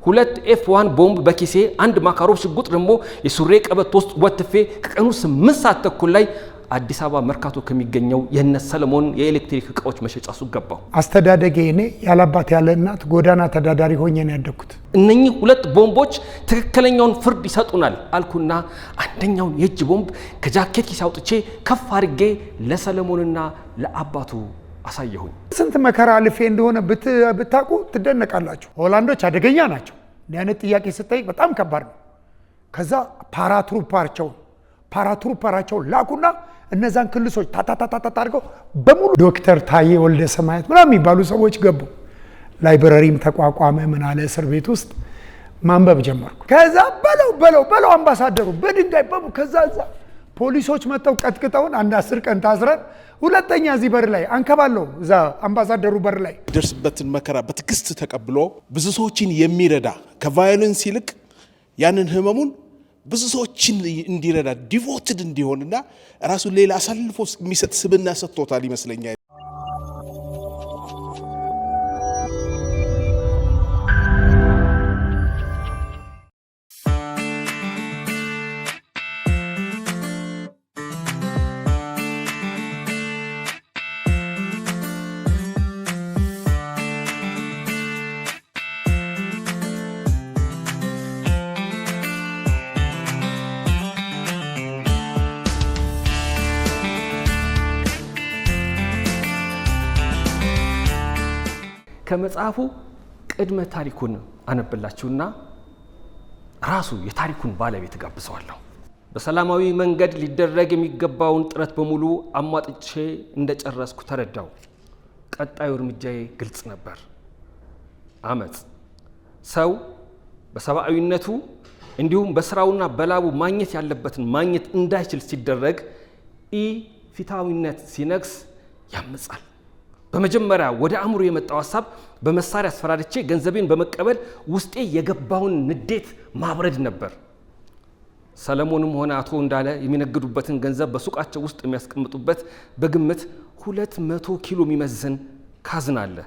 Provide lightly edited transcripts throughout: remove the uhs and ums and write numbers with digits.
ሁለት F1 ቦምብ በኪሴ አንድ ማካሮቭ ሽጉጥ ደግሞ የሱሬ ቀበቶ ውስጥ ወጥፌ ከቀኑ 8 ሰዓት ተኩል ላይ አዲስ አበባ መርካቶ ከሚገኘው የነ ሰለሞን የኤሌክትሪክ እቃዎች መሸጫ ሱቅ ገባው። አስተዳደጌ እኔ ያላባት ያለ እናት ጎዳና ተዳዳሪ ሆኜ ነው ያደኩት። እነኚህ ሁለት ቦምቦች ትክክለኛውን ፍርድ ይሰጡናል አልኩና አንደኛውን የእጅ ቦምብ ከጃኬት ኪስ አውጥቼ ከፍ አድርጌ ለሰለሞንና ለአባቱ አሳየሁኝ። ስንት መከራ አልፌ እንደሆነ ብታውቁ ትደነቃላችሁ። ሆላንዶች አደገኛ ናቸው። እንዲህ አይነት ጥያቄ ስጠይቅ በጣም ከባድ ነው። ከዛ ፓራትሩፐራቸው ላኩና እነዛን ክልሶች ታታታታ አድርገው በሙሉ ዶክተር ታዬ ወልደ ሰማያት ምናምን የሚባሉ ሰዎች ገቡ። ላይብረሪም ተቋቋመ። ምን አለ እስር ቤት ውስጥ ማንበብ ጀመርኩ። ከዛ በለው አምባሳደሩ በድንጋይ ከዛ ፖሊሶች መጥተው ቀጥቅጠውን አንድ 10 ቀን ታስረን ሁለተኛ እዚህ በር ላይ አንከባለው እዛ አምባሳደሩ በር ላይ ደርስበትን መከራ በትዕግስት ተቀብሎ ብዙ ሰዎችን የሚረዳ ከቫዮለንስ ይልቅ ያንን ህመሙን ብዙ ሰዎችን እንዲረዳ ዲቮትድ እንዲሆንና ራሱን ሌላ አሳልፎ የሚሰጥ ስብዕና ሰጥቶታል ይመስለኛል። ከመጽሐፉ ቅድመ ታሪኩን አነብላችሁና ራሱ የታሪኩን ባለቤት ጋብዘዋለሁ። በሰላማዊ መንገድ ሊደረግ የሚገባውን ጥረት በሙሉ አሟጥጬ እንደጨረስኩ ተረዳው። ቀጣዩ እርምጃዬ ግልጽ ነበር። አመጽ። ሰው በሰብአዊነቱ እንዲሁም በስራውና በላቡ ማግኘት ያለበትን ማግኘት እንዳይችል ሲደረግ ኢፍትሃዊነት ሲነግስ ያመጻል። በመጀመሪያ ወደ አእምሮ የመጣው ሐሳብ በመሳሪያ አስፈራርቼ ገንዘቤን በመቀበል ውስጤ የገባውን ንዴት ማብረድ ነበር። ሰለሞንም ሆነ አቶ እንዳለ የሚነግዱበትን ገንዘብ በሱቃቸው ውስጥ የሚያስቀምጡበት በግምት 200 ኪሎ የሚመዝን ካዝና አለ።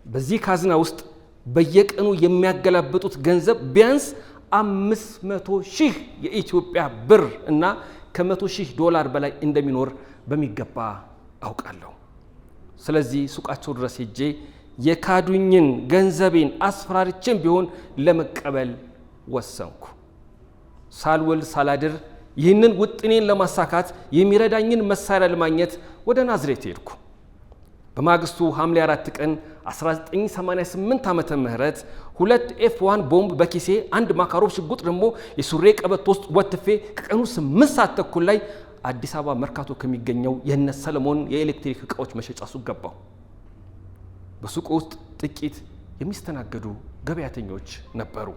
በዚህ ካዝና ውስጥ በየቀኑ የሚያገላብጡት ገንዘብ ቢያንስ 500,000 የኢትዮጵያ ብር እና ከ100,000 በላይ እንደሚኖር በሚገባ አውቃለሁ። ስለዚህ ሱቃቸው ድረስ ሄጄ የካዱኝን ገንዘቤን አስፈራርቼም ቢሆን ለመቀበል ወሰንኩ። ሳልውል ሳላድር ይህንን ውጥኔን ለማሳካት የሚረዳኝን መሳሪያ ለማግኘት ወደ ናዝሬት ሄድኩ። በማግስቱ ሐምሌ 4 ቀን 1988 ዓመተ ምህረት 2 F1 ቦምብ በኪሴ አንድ ማካሮቭ ሽጉጥ ደግሞ የሱሬ ቀበቶ ውስጥ ወጥፌ ከቀኑ 8 ሰዓት ተኩል ላይ አዲስ አበባ መርካቶ ከሚገኘው የነ ሰለሞን የኤሌክትሪክ እቃዎች መሸጫ ሱቅ ገባው። በሱቁ ውስጥ ጥቂት የሚስተናገዱ ገበያተኞች ነበሩ።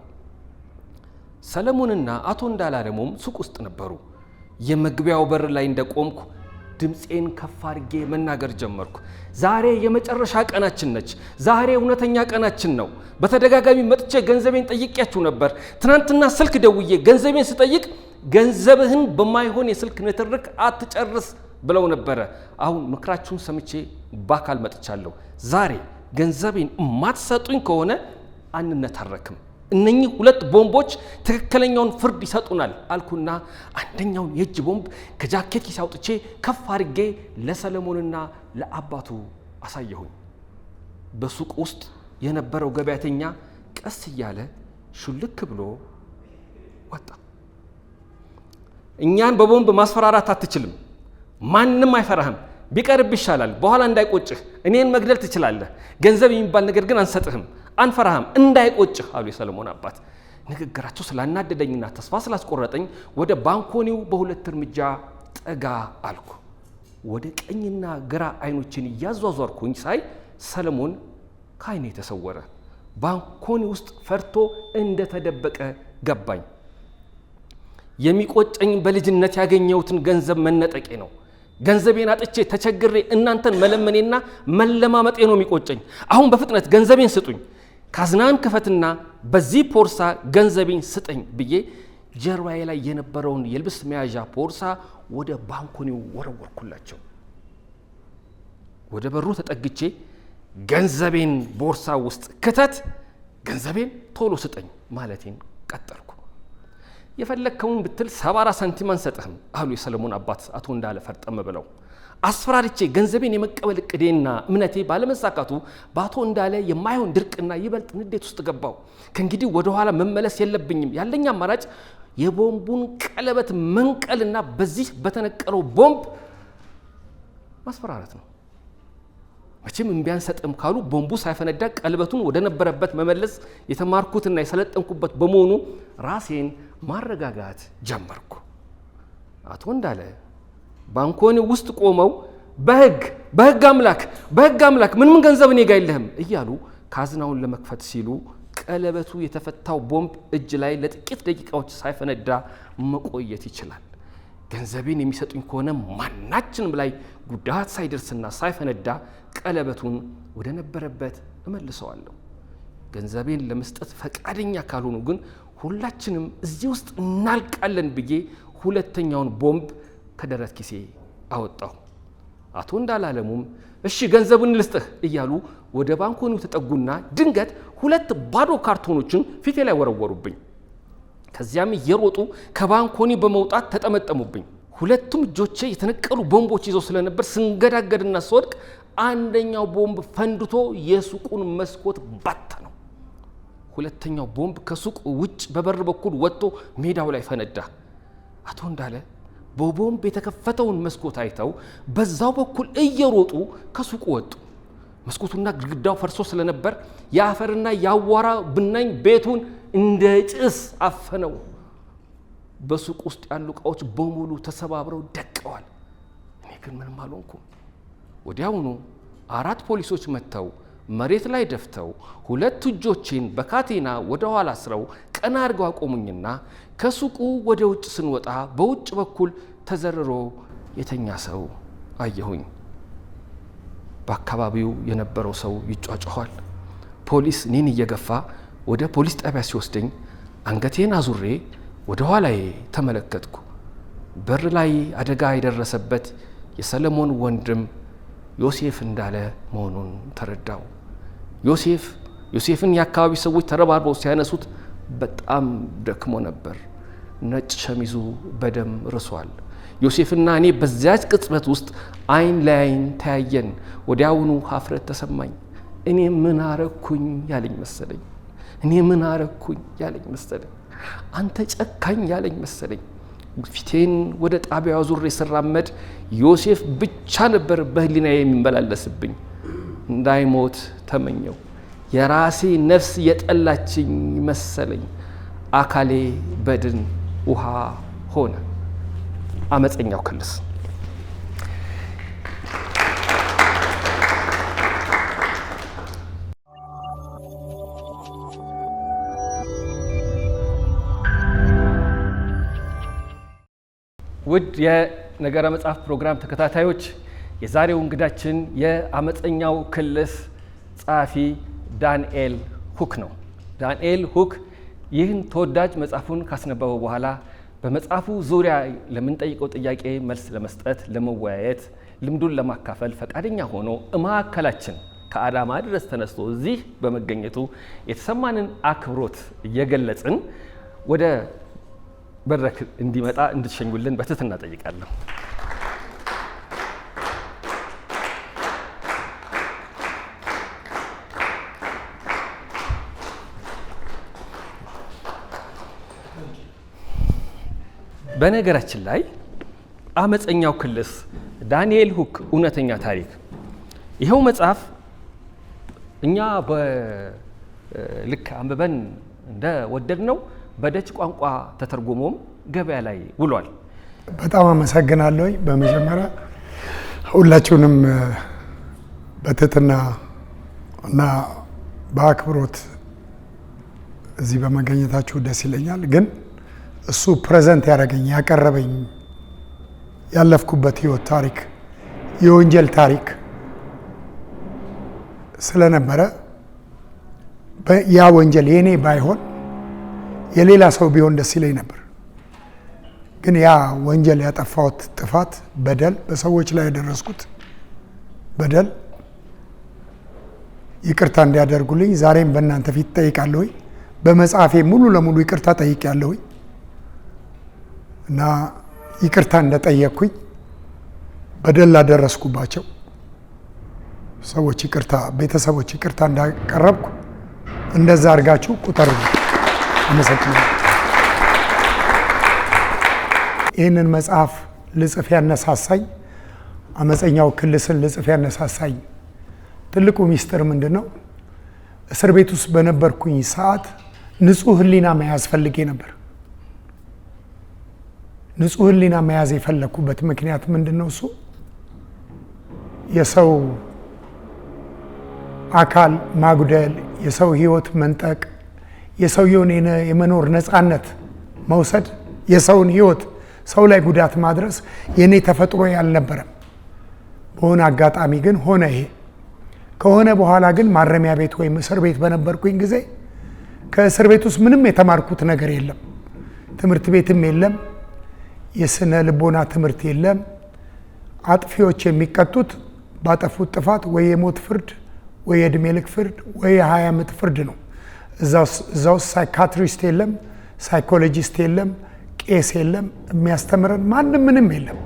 ሰለሞንና አቶ እንዳላለሙም ሱቅ ውስጥ ነበሩ። የመግቢያው በር ላይ እንደቆምኩ ድምፄን ከፍ አድርጌ መናገር ጀመርኩ። ዛሬ የመጨረሻ ቀናችን ነች። ዛሬ እውነተኛ ቀናችን ነው። በተደጋጋሚ መጥቼ ገንዘቤን ጠይቄያችሁ ነበር። ትናንትና ስልክ ደውዬ ገንዘቤን ስጠይቅ ገንዘብህን በማይሆን የስልክ ንትርክ አትጨርስ ብለው ነበረ። አሁን ምክራችሁን ሰምቼ ባካል መጥቻለሁ። ዛሬ ገንዘቤን ማትሰጡኝ ከሆነ አንነታረክም። እነኚህ ሁለት ቦምቦች ትክክለኛውን ፍርድ ይሰጡናል አልኩና አንደኛውን የእጅ ቦምብ ከጃኬት ኪስ አውጥቼ ከፍ አድርጌ ለሰለሞንና ለአባቱ አሳየሁኝ። በሱቅ ውስጥ የነበረው ገበያተኛ ቀስ እያለ ሹልክ ብሎ ወጣ። እኛን በቦምብ ማስፈራራት አትችልም። ማንም አይፈራህም። ቢቀርብ ይሻላል። በኋላ እንዳይቆጭህ እኔን መግደል ትችላለህ። ገንዘብ የሚባል ነገር ግን አንሰጥህም። አንፈራህም፣ እንዳይቆጭህ አሉ የሰለሞን አባት። ንግግራቸው ስላናደደኝና ተስፋ ስላስቆረጠኝ ወደ ባንኮኒው በሁለት እርምጃ ጠጋ አልኩ። ወደ ቀኝና ግራ አይኖችን እያዟዟርኩኝ ሳይ ሰለሞን ከዓይኔ ተሰወረ። ባንኮኒ ውስጥ ፈርቶ እንደተደበቀ ገባኝ። የሚቆጨኝ በልጅነት ያገኘሁትን ገንዘብ መነጠቄ ነው። ገንዘቤን አጥቼ ተቸግሬ እናንተን መለመኔና መለማመጤ ነው የሚቆጨኝ። አሁን በፍጥነት ገንዘቤን ስጡኝ፣ ካዝናን ክፈትና በዚህ ፖርሳ ገንዘቤን ስጠኝ ብዬ ጀርባዬ ላይ የነበረውን የልብስ መያዣ ፖርሳ ወደ ባንኮኒው ወረወርኩላቸው። ወደ በሩ ተጠግቼ ገንዘቤን ቦርሳ ውስጥ ክተት፣ ገንዘቤን ቶሎ ስጠኝ ማለቴን ቀጠልኩ። የፈለግከውን ብትል 74 ሳንቲም አንሰጥህም አሉ የሰለሞን አባት አቶ እንዳለ ፈርጠም ብለው። አስፈራርቼ ገንዘቤን የመቀበል እቅዴና እምነቴ ባለመሳካቱ በአቶ እንዳለ የማይሆን ድርቅና ይበልጥ ንዴት ውስጥ ገባው። ከእንግዲህ ወደ ኋላ መመለስ የለብኝም። ያለኝ አማራጭ የቦምቡን ቀለበት መንቀልና በዚህ በተነቀለው ቦምብ ማስፈራራት ነው። መቼም እምቢ አንሰጥም ካሉ ቦምቡ ሳይፈነዳ ቀለበቱን ወደ ነበረበት መመለስ የተማርኩትና የሰለጠንኩበት በመሆኑ ራሴን ማረጋጋት ጀመርኩ። አቶ እንዳለ ባንኮኒ ውስጥ ቆመው በህግ አምላክ ምን ገንዘብ እኔ ጋ የለህም እያሉ ካዝናውን ለመክፈት ሲሉ ቀለበቱ የተፈታው ቦምብ እጅ ላይ ለጥቂት ደቂቃዎች ሳይፈነዳ መቆየት ይችላል። ገንዘቤን የሚሰጡኝ ከሆነ ማናችንም ላይ ጉዳት ሳይደርስና ሳይፈነዳ ቀለበቱን ወደ ነበረበት እመልሰዋለሁ። ገንዘቤን ለመስጠት ፈቃደኛ ካልሆኑ ግን ሁላችንም እዚህ ውስጥ እናልቃለን ብዬ ሁለተኛውን ቦምብ ከደረት ኪሴ አወጣሁ። አቶ እንዳላለሙም እሺ ገንዘቡን ልስጥህ እያሉ ወደ ባንኮኒው ተጠጉና ድንገት 2 ባዶ ካርቶኖችን ፊቴ ላይ ወረወሩብኝ። ከዚያም እየሮጡ ከባንኮኒ በመውጣት ተጠመጠሙብኝ። ሁለቱም እጆቼ የተነቀሉ ቦምቦች ይዘው ስለነበር ስንገዳገድና ስወድቅ አንደኛው ቦምብ ፈንድቶ የሱቁን መስኮት ባተነው። ሁለተኛው ቦምብ ከሱቅ ውጭ በበር በኩል ወጥቶ ሜዳው ላይ ፈነዳ። አቶ እንዳለ በቦምብ የተከፈተውን መስኮት አይተው በዛው በኩል እየሮጡ ከሱቁ ወጡ። መስኮቱና ግድግዳው ፈርሶ ስለነበር የአፈርና የአዋራ ብናኝ ቤቱን እንደ ጭስ አፈነው። በሱቅ ውስጥ ያሉ ዕቃዎች በሙሉ ተሰባብረው ደቀዋል። እኔ ግን ምንም አልሆንኩም። ወዲያውኑ 4 ፖሊሶች መጥተው መሬት ላይ ደፍተው 2 እጆቼን በካቴና ወደ ኋላ አስረው ቀና አድርገው አቆሙኝና ከሱቁ ወደ ውጭ ስንወጣ በውጭ በኩል ተዘርሮ የተኛ ሰው አየሁኝ። በአካባቢው የነበረው ሰው ይጫጫኋል። ፖሊስ እኔን እየገፋ ወደ ፖሊስ ጣቢያ ሲወስደኝ አንገቴን አዙሬ ወደ ኋላዬ ተመለከትኩ። በር ላይ አደጋ የደረሰበት የሰለሞን ወንድም ዮሴፍ እንዳለ መሆኑን ተረዳው። ዮሴፍን የአካባቢ ሰዎች ተረባርበው ሲያነሱት በጣም ደክሞ ነበር። ነጭ ሸሚዙ በደም ርሷል። ዮሴፍና እኔ በዚያች ቅጽበት ውስጥ አይን ለአይን ተያየን። ወዲያውኑ ሀፍረት ተሰማኝ። እኔ ምን አረኩኝ ያለኝ መሰለኝ። አንተ ጨካኝ ያለኝ መሰለኝ። ፊቴን ወደ ጣቢያው ዙሬ ስራመድ ዮሴፍ ብቻ ነበር በህሊናዬ የሚመላለስብኝ። እንዳይሞት ተመኘው። የራሴ ነፍስ የጠላችኝ መሰለኝ። አካሌ በድን ውሃ ሆነ። አመፀኛው ክልስ ውድ የነገረ መጽሐፍ ፕሮግራም ተከታታዮች የዛሬው እንግዳችን የአመፀኛው ክልስ ጸሐፊ ዳንኤል ሁክ ነው። ዳንኤል ሁክ ይህን ተወዳጅ መጽሐፉን ካስነበበው በኋላ በመጽሐፉ ዙሪያ ለምንጠይቀው ጥያቄ መልስ ለመስጠት ለመወያየት ልምዱን ለማካፈል ፈቃደኛ ሆኖ ማዕከላችን ከአዳማ ድረስ ተነስቶ እዚህ በመገኘቱ የተሰማንን አክብሮት እየገለጽን ወደ መድረክ እንዲመጣ እንድትሸኙልን በትህትና ጠይቃለሁ። በነገራችን ላይ አመፀኛው ክልስ ዳንኤል ሁክ እውነተኛ ታሪክ ይኸው መጽሐፍ እኛ ልክ አንብበን እንደወደድነው በደች ቋንቋ ተተርጉሞም ገበያ ላይ ውሏል። በጣም አመሰግናለሁ። በመጀመሪያ ሁላችሁንም በትህትና እና በአክብሮት እዚህ በመገኘታችሁ ደስ ይለኛል። ግን እሱ ፕሬዘንት ያደረገኝ ያቀረበኝ ያለፍኩበት ህይወት ታሪክ የወንጀል ታሪክ ስለነበረ ያ ወንጀል የኔ ባይሆን የሌላ ሰው ቢሆን ደስ ይለኝ ነበር። ግን ያ ወንጀል ያጠፋሁት ጥፋት በደል በሰዎች ላይ ያደረስኩት በደል ይቅርታ እንዲያደርጉልኝ ዛሬም በእናንተ ፊት ጠይቃለሁ። በመጽሐፌ ሙሉ ለሙሉ ይቅርታ ጠይቄያለሁ እና ይቅርታ እንደጠየቅኩኝ በደል ላደረስኩባቸው ሰዎች ይቅርታ፣ ቤተሰቦች ይቅርታ እንዳቀረብኩ እንደዛ አድርጋችሁ ቁጠሩ። አመሰግናለሁ። ይህንን መጽሐፍ ልጽፍ ያነሳሳኝ፣ አመፀኛው ክልስን ልጽፍ ያነሳሳኝ ትልቁ ሚስጥር ምንድን ነው? እስር ቤት ውስጥ በነበርኩኝ ሰዓት ንጹህ ሕሊና መያዝ ፈልጌ ነበር። ንጹህ ሕሊና መያዝ የፈለኩበት ምክንያት ምንድን ነው? እሱ የሰው አካል ማጉደል፣ የሰው ሕይወት መንጠቅ፣ የሰውየውን የመኖር ነፃነት መውሰድ፣ የሰውን ሕይወት ሰው ላይ ጉዳት ማድረስ የኔ ተፈጥሮ ያልነበረም። በሆነ አጋጣሚ ግን ሆነ። ይሄ ከሆነ በኋላ ግን ማረሚያ ቤት ወይም እስር ቤት በነበርኩኝ ጊዜ ከእስር ቤት ውስጥ ምንም የተማርኩት ነገር የለም። ትምህርት ቤትም የለም፣ የስነ ልቦና ትምህርት የለም። አጥፊዎች የሚቀጡት ባጠፉት ጥፋት ወይ የሞት ፍርድ ወይ የእድሜ ልክ ፍርድ ወይ የ20 ዓመት ፍርድ ነው። እዛ ውስጥ ሳይካትሪስት የለም፣ ሳይኮሎጂስት የለም፣ ቄስ የለም፣ የሚያስተምረን ማንም ምንም የለም።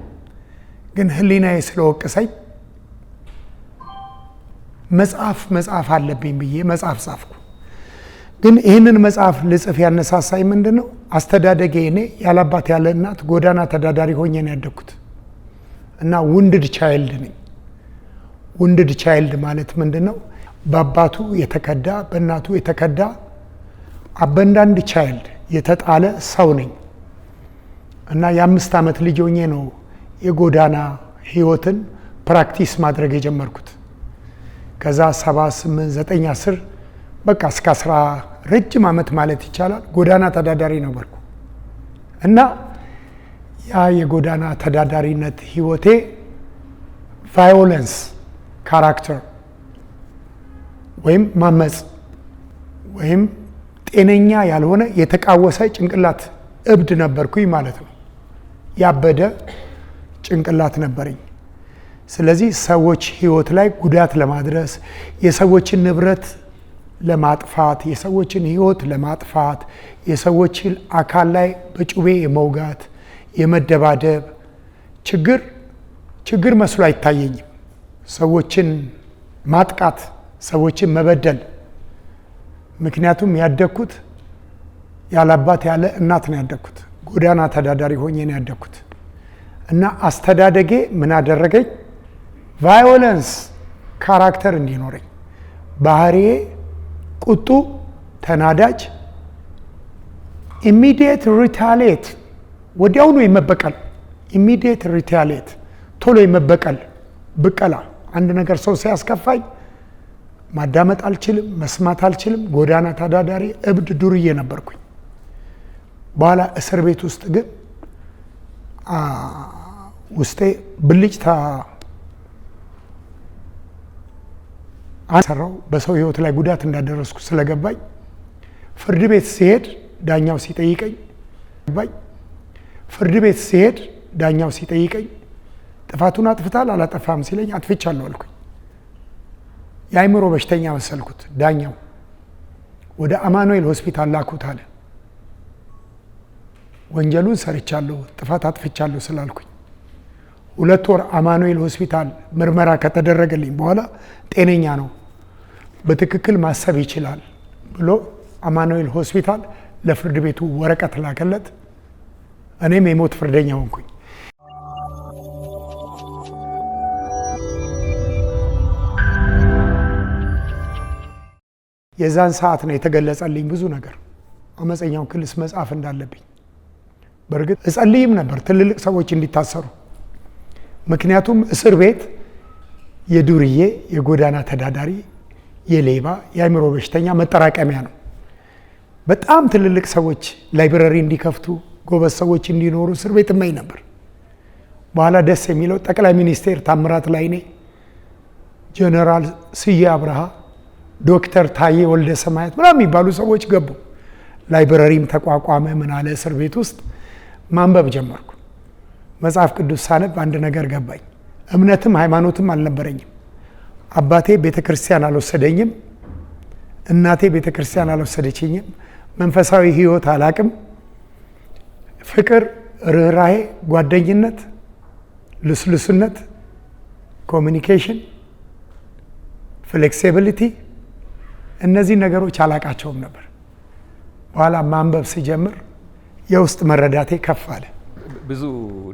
ግን ሕሊናዬ ስለወቀሰኝ መጽሐፍ አለብኝ ብዬ መጽሐፍ ጻፍኩ። ግን ይህንን መጽሐፍ ልጽፍ ያነሳሳኝ ምንድን ነው? አስተዳደጌ እኔ ያላባት ያለ እናት ጎዳና ተዳዳሪ ሆኜ ነው ያደግኩት እና ውንድድ ቻይልድ ነኝ። ውንድድ ቻይልድ ማለት ምንድን ነው? በአባቱ የተከዳ በእናቱ የተከዳ አበንዳንድ ቻይልድ የተጣለ ሰው ነኝ እና የ5 ዓመት ልጅ ሆኜ ነው የጎዳና ህይወትን ፕራክቲስ ማድረግ የጀመርኩት። ከዛ 7፣ 8፣ 9፣ 10 በቃ እስከ 10 ረጅም ዓመት ማለት ይቻላል ጎዳና ተዳዳሪ ነበርኩ እና ያ የጎዳና ተዳዳሪነት ህይወቴ ቫዮለንስ ካራክተር ወይም ማመጽ ወይም ጤነኛ ያልሆነ የተቃወሰ ጭንቅላት እብድ ነበርኩኝ ማለት ነው። ያበደ ጭንቅላት ነበረኝ። ስለዚህ ሰዎች ህይወት ላይ ጉዳት ለማድረስ፣ የሰዎችን ንብረት ለማጥፋት፣ የሰዎችን ህይወት ለማጥፋት፣ የሰዎችን አካል ላይ በጩቤ የመውጋት የመደባደብ ችግር መስሎ አይታየኝም። ሰዎችን ማጥቃት፣ ሰዎችን መበደል። ምክንያቱም ያደግኩት ያላባት ያለ እናት ነው ያደግኩት። ጎዳና ተዳዳሪ ሆኜ ነው ያደግኩት እና አስተዳደጌ ምን አደረገኝ? ቫዮለንስ ካራክተር እንዲኖረኝ፣ ባህሪዬ ቁጡ፣ ተናዳጅ፣ ኢሚዲየት ሪታሊየት፣ ወዲያውኑ የመበቀል ኢሚዲየት ሪታሊየት፣ ቶሎ የመበቀል ብቀላ። አንድ ነገር ሰው ሲያስከፋኝ ማዳመጥ አልችልም፣ መስማት አልችልም። ጎዳና ተዳዳሪ እብድ ዱርዬ ነበርኩኝ። በኋላ እስር ቤት ውስጥ ግን ውስጤ ብልጭታ አንሰራው በሰው ህይወት ላይ ጉዳት እንዳደረስኩ ስለገባኝ ፍርድ ቤት ሲሄድ ዳኛው ሲጠይቀኝ ጥፋቱን አጥፍታል አላጠፋም ሲለኝ አጥፍቻለሁ አልኩኝ። የአእምሮ በሽተኛ መሰልኩት። ዳኛው ወደ አማኑኤል ሆስፒታል ላኩት አለ። ወንጀሉን ሰርቻለሁ ጥፋት አጥፍቻለሁ ስላልኩኝ 2 ወር አማኑኤል ሆስፒታል ምርመራ ከተደረገልኝ በኋላ ጤነኛ ነው፣ በትክክል ማሰብ ይችላል ብሎ አማኑኤል ሆስፒታል ለፍርድ ቤቱ ወረቀት ላከለት። እኔም የሞት ፍርደኛ ሆንኩኝ። የዛን ሰዓት ነው የተገለጸልኝ ብዙ ነገር፣ አመፀኛው ክልስ መጽሐፍ እንዳለብኝ። በእርግጥ እጸልይም ነበር ትልልቅ ሰዎች እንዲታሰሩ። ምክንያቱም እስር ቤት የዱርዬ፣ የጎዳና ተዳዳሪ፣ የሌባ፣ የአእምሮ በሽተኛ መጠራቀሚያ ነው። በጣም ትልልቅ ሰዎች ላይብረሪ እንዲከፍቱ፣ ጎበዝ ሰዎች እንዲኖሩ እስር ቤት እመኝ ነበር። በኋላ ደስ የሚለው ጠቅላይ ሚኒስቴር ታምራት ላይኔ፣ ጀነራል ስዬ አብርሃ፣ ዶክተር ታዬ ወልደ ሰማያት ምናምን የሚባሉ ሰዎች ገቡ። ላይብረሪም ተቋቋመ። ምን አለ እስር ቤት ውስጥ ማንበብ ጀመርኩ። መጽሐፍ ቅዱስ ሳነብ አንድ ነገር ገባኝ። እምነትም ሃይማኖትም አልነበረኝም። አባቴ ቤተ ክርስቲያን አልወሰደኝም፣ እናቴ ቤተ ክርስቲያን አልወሰደችኝም። መንፈሳዊ ህይወት አላቅም። ፍቅር፣ ርህራሄ፣ ጓደኝነት፣ ልስልስነት፣ ኮሚኒኬሽን፣ ፍሌክሲቢሊቲ እነዚህ ነገሮች አላቃቸውም ነበር። በኋላ ማንበብ ሲጀምር የውስጥ መረዳቴ ከፍ አለ። ብዙ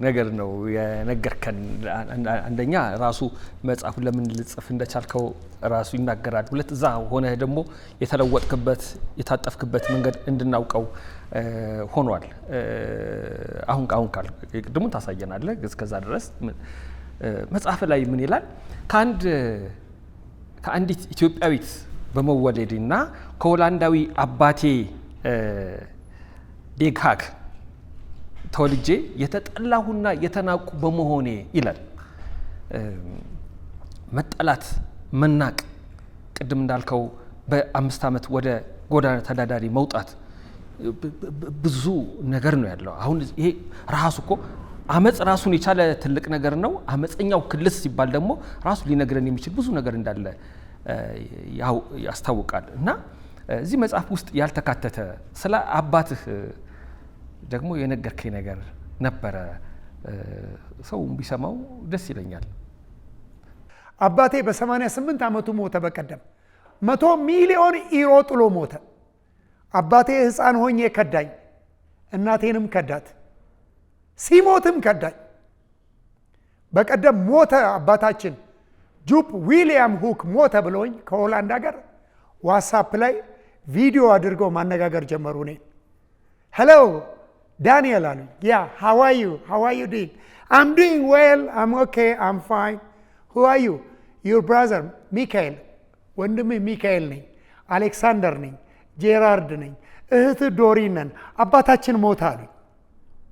ነገር ነው የነገርከን። አንደኛ ራሱ መጽሐፉን ለምን ልጽፍ እንደቻልከው ራሱ ይናገራል። ሁለት እዛ ሆነህ ደግሞ የተለወጥክበት የታጠፍክበት መንገድ እንድናውቀው ሆኗል። አሁን ካል ቅድሙን ታሳየናለህ። እስከዛ ድረስ መጽሐፍ ላይ ምን ይላል? ከአንዲት ኢትዮጵያዊት በመወለዴና ከሆላንዳዊ አባቴ ዴግሃግ ተወልጄ የተጠላሁና የተናቁ በመሆኔ ይላል። መጠላት፣ መናቅ፣ ቅድም እንዳልከው በ5 ዓመት ወደ ጎዳና ተዳዳሪ መውጣት ብዙ ነገር ነው ያለው። አሁን ይሄ ራሱ እኮ አመጽ ራሱን የቻለ ትልቅ ነገር ነው። አመፀኛው ክልስ ሲባል ደግሞ ራሱ ሊነግረን የሚችል ብዙ ነገር እንዳለ ያስታውቃል። እና እዚህ መጽሐፍ ውስጥ ያልተካተተ ስለ አባትህ ደግሞ የነገርከኝ ነገር ነበረ። ሰው ቢሰማው ደስ ይለኛል። አባቴ በ88 ዓመቱ ሞተ። በቀደም 100 ሚሊዮን ዩሮ ጥሎ ሞተ። አባቴ ሕፃን ሆኜ ከዳኝ፣ እናቴንም ከዳት፣ ሲሞትም ከዳኝ። በቀደም ሞተ አባታችን ጁፕ ዊሊያም ሁክ ሞተ ብለውኝ ከሆላንድ ሀገር ዋትስአፕ ላይ ቪዲዮ አድርገው ማነጋገር ጀመሩ። እኔ ሄሎ ዳንኤል አሉ። ያ ሃው አር ዩ ዱይንግ? አም ዱይንግ ዌል አም ኦኬ አም ፋይን። ሁ አር ዩ? ዩር ብራዘር ሚካኤል። ወንድምህ ሚካኤል ነኝ። አሌክሳንደር ነኝ። ጄራርድ ነኝ። እህት ዶሪን ነን። አባታችን ሞተ አሉኝ።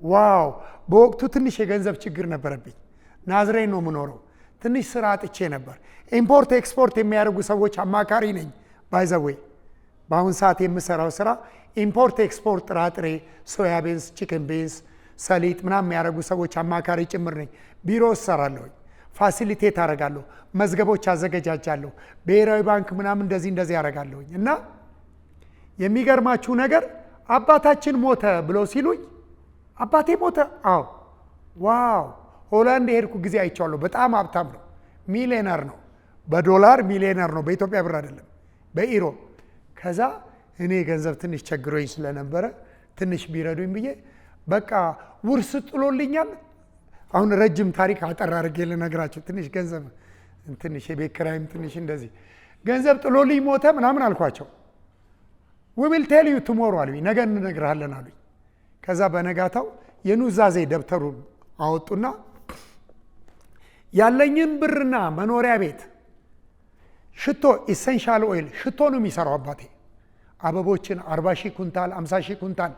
ዋው! በወቅቱ ትንሽ የገንዘብ ችግር ነበረብኝ። ናዝሬት ነው የምኖረው። ትንሽ ስራ አጥቼ ነበር። ኢምፖርት ኤክስፖርት የሚያደርጉ ሰዎች አማካሪ ነኝ። ባይዘዌይ በአሁን ሰዓት የምሰራው ስራ ኢምፖርት ኤክስፖርት፣ ጥራጥሬ፣ ሶያ ቢንስ፣ ቺክን ቢንስ፣ ሰሊጥ ምናምን የሚያደርጉ ሰዎች አማካሪ ጭምር ነኝ። ቢሮ እሰራለሁኝ፣ ፋሲሊቴት አደርጋለሁ፣ መዝገቦች አዘገጃጃለሁ፣ ብሔራዊ ባንክ ምናምን እንደዚህ ያደርጋለሁኝ። እና የሚገርማችሁ ነገር አባታችን ሞተ ብለው ሲሉኝ አባቴ ሞተ? አዎ። ዋው! ሆላንድ የሄድኩ ጊዜ አይቼዋለሁ። በጣም ሀብታም ነው፣ ሚሊዮነር ነው። በዶላር ሚሊዮነር ነው፣ በኢትዮጵያ ብር አይደለም፣ በኢሮ። ከዛ እኔ ገንዘብ ትንሽ ቸግሮኝ ስለነበረ ትንሽ ቢረዱኝ ብዬ በቃ ውርስ ጥሎልኛል። አሁን ረጅም ታሪክ አጠር አድርጌ ልነግራቸው። ትንሽ ገንዘብ ትንሽ የቤት ኪራይም ትንሽ እንደዚህ ገንዘብ ጥሎልኝ ሞተ ምናምን አልኳቸው። ዊ ዊል ቴል ዩ ቱሞሮ አሉኝ፣ ነገ እንነግርሃለን አሉኝ። ከዛ በነጋታው የኑዛዜ ደብተሩን አወጡና ያለኝን ብርና መኖሪያ ቤት፣ ሽቶ፣ ኢሰንሻል ኦይል ሽቶ ነው የሚሰራው አባቴ። አበቦችን 40 ሺህ ኩንታል 50 ሺህ ኩንታል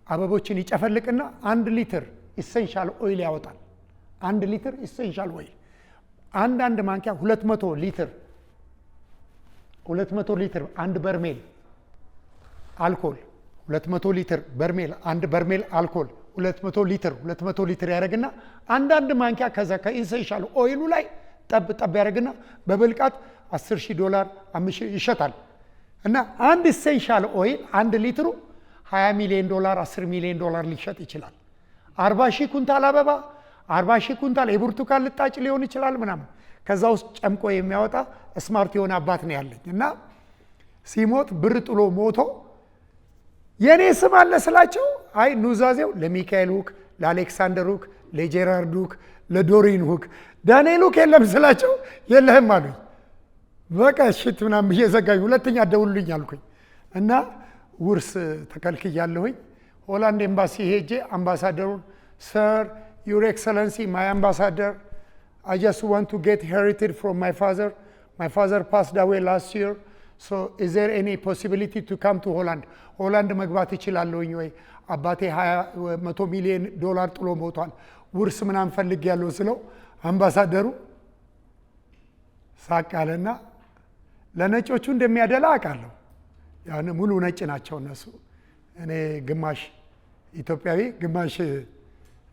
አበቦችን ይጨፈልቅና 1 ሊትር ኢሰንሻል ኦይል ያወጣል። 1 ሊትር ኢሰንሻል ኦይል አንድ ማንኪያ 200 ሊትር አንድ በርሜል አልኮል 200 ሊትር በርሜል አንድ በርሜል አልኮል 200 ሊትር ያደርግና አንዳንድ ማንኪያ ከዛ ከኢሰንሻል ኦይሉ ላይ ጠብ ያደርግና በብልቃጥ $10,000 $5,000 ይሸጣል። እና አንድ ኢሰንሻል ኦይል 1 ሊትሩ $20 ሚሊዮን $10 ሚሊዮን ሊሸጥ ይችላል። 40 ሺህ ኩንታል አበባ 40 ሺህ ኩንታል የብርቱካን ልጣጭ ሊሆን ይችላል ምናምን። ከዛ ውስጥ ጨምቆ የሚያወጣ ስማርት የሆነ አባት ነው ያለኝ። እና ሲሞት ብር ጥሎ ሞቶ የኔ ስም አለ ስላቸው፣ አይ ኑዛዜው ለሚካኤል ሁክ፣ ለአሌክሳንደር ሁክ፣ ለጄራርድ ሁክ፣ ለዶሪን ሁክ፣ ዳንኤል ሁክ የለም ስላቸው የለህም አሉኝ። በቃ ሽት ምናምን ብዬ ዘጋኝ። ሁለተኛ ደውሉልኝ አልኩኝ እና ውርስ ተከልክያለሁኝ። ሆላንድ ኤምባሲ ሄጄ አምባሳደሩን ሰር ዩር ኤክሰለንሲ ማይ አምባሳደር አይ ጀስት ዋንት ቱ ጌት ሄሪቴድ ፍሮም ማይ ፋዘር ፓስድ አዌይ ላስት ይር ሶ ኢዝ ዜር ኤኒ ፖሲቢሊቲ ቱ ካም ቱ ሆላንድ መግባት እችላለሁኝ ወይ? አባቴ $100 ሚሊዮን ጥሎ ሞቷል፣ ውርስ ምናምን ፈልጌያለሁ ስለው አምባሳደሩ ሳቅ አለና ለነጮቹ እንደሚያደላ አውቃለሁ። ያን ሙሉ ነጭ ናቸው እነሱ። እኔ ግማሽ ኢትዮጵያዊ ግማሽ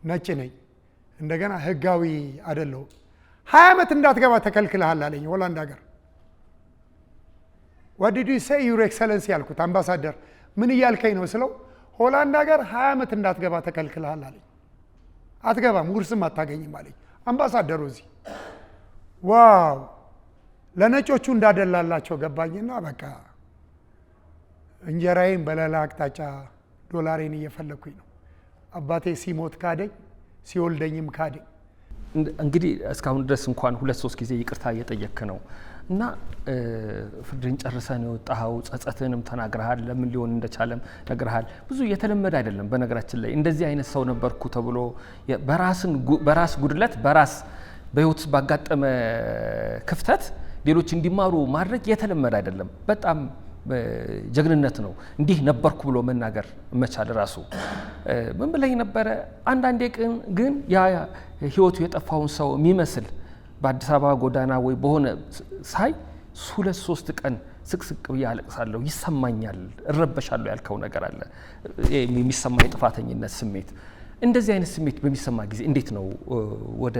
ነጭ ነኝ። እንደገና ህጋዊ አይደለሁም። 20 ዓመት እንዳትገባ ተከልክለሃል አለኝ ሆላንድ ሀገር። what did you say your excellency ያልኩት አምባሳደር ምን እያልከኝ ነው ስለው ሆላንድ ሀገር 20 ዓመት እንዳትገባ ተከልክለሃል አለኝ። አትገባም ውርስም አታገኝም አለኝ አምባሳደሩ እዚህ። ዋው ለነጮቹ እንዳደላላቸው ገባኝና በቃ እንጀራዬን በሌላ አቅጣጫ ዶላሬን እየፈለኩኝ ነው። አባቴ ሲሞት ካደኝ ሲወልደኝም ካደኝ። እንግዲህ እስካሁን ድረስ እንኳን 2-3 ጊዜ ይቅርታ እየጠየክ ነው እና ፍርድን ጨርሰህ ነው የወጣኸው። ጸጸትንም ተናግረሃል፣ ለምን ሊሆን እንደቻለም ነግረሃል። ብዙ የተለመደ አይደለም በነገራችን ላይ እንደዚህ አይነት ሰው ነበርኩ ተብሎ በራስ ጉድለት በራስ በህይወት ባጋጠመ ክፍተት ሌሎች እንዲማሩ ማድረግ የተለመደ አይደለም። በጣም ጀግንነት ነው እንዲህ ነበርኩ ብሎ መናገር መቻል ራሱ። ምን ብለኝ ነበረ አንዳንዴ ግን ያ ህይወቱ የጠፋውን ሰው የሚመስል በአዲስ አበባ ጎዳና ወይ በሆነ ሳይ 2-3 ቀን ስቅስቅ ብዬ አለቅሳለሁ፣ ይሰማኛል፣ እረበሻለሁ ያልከው ነገር አለ። የሚሰማ የጥፋተኝነት ስሜት፣ እንደዚህ አይነት ስሜት በሚሰማ ጊዜ እንዴት ነው ወደ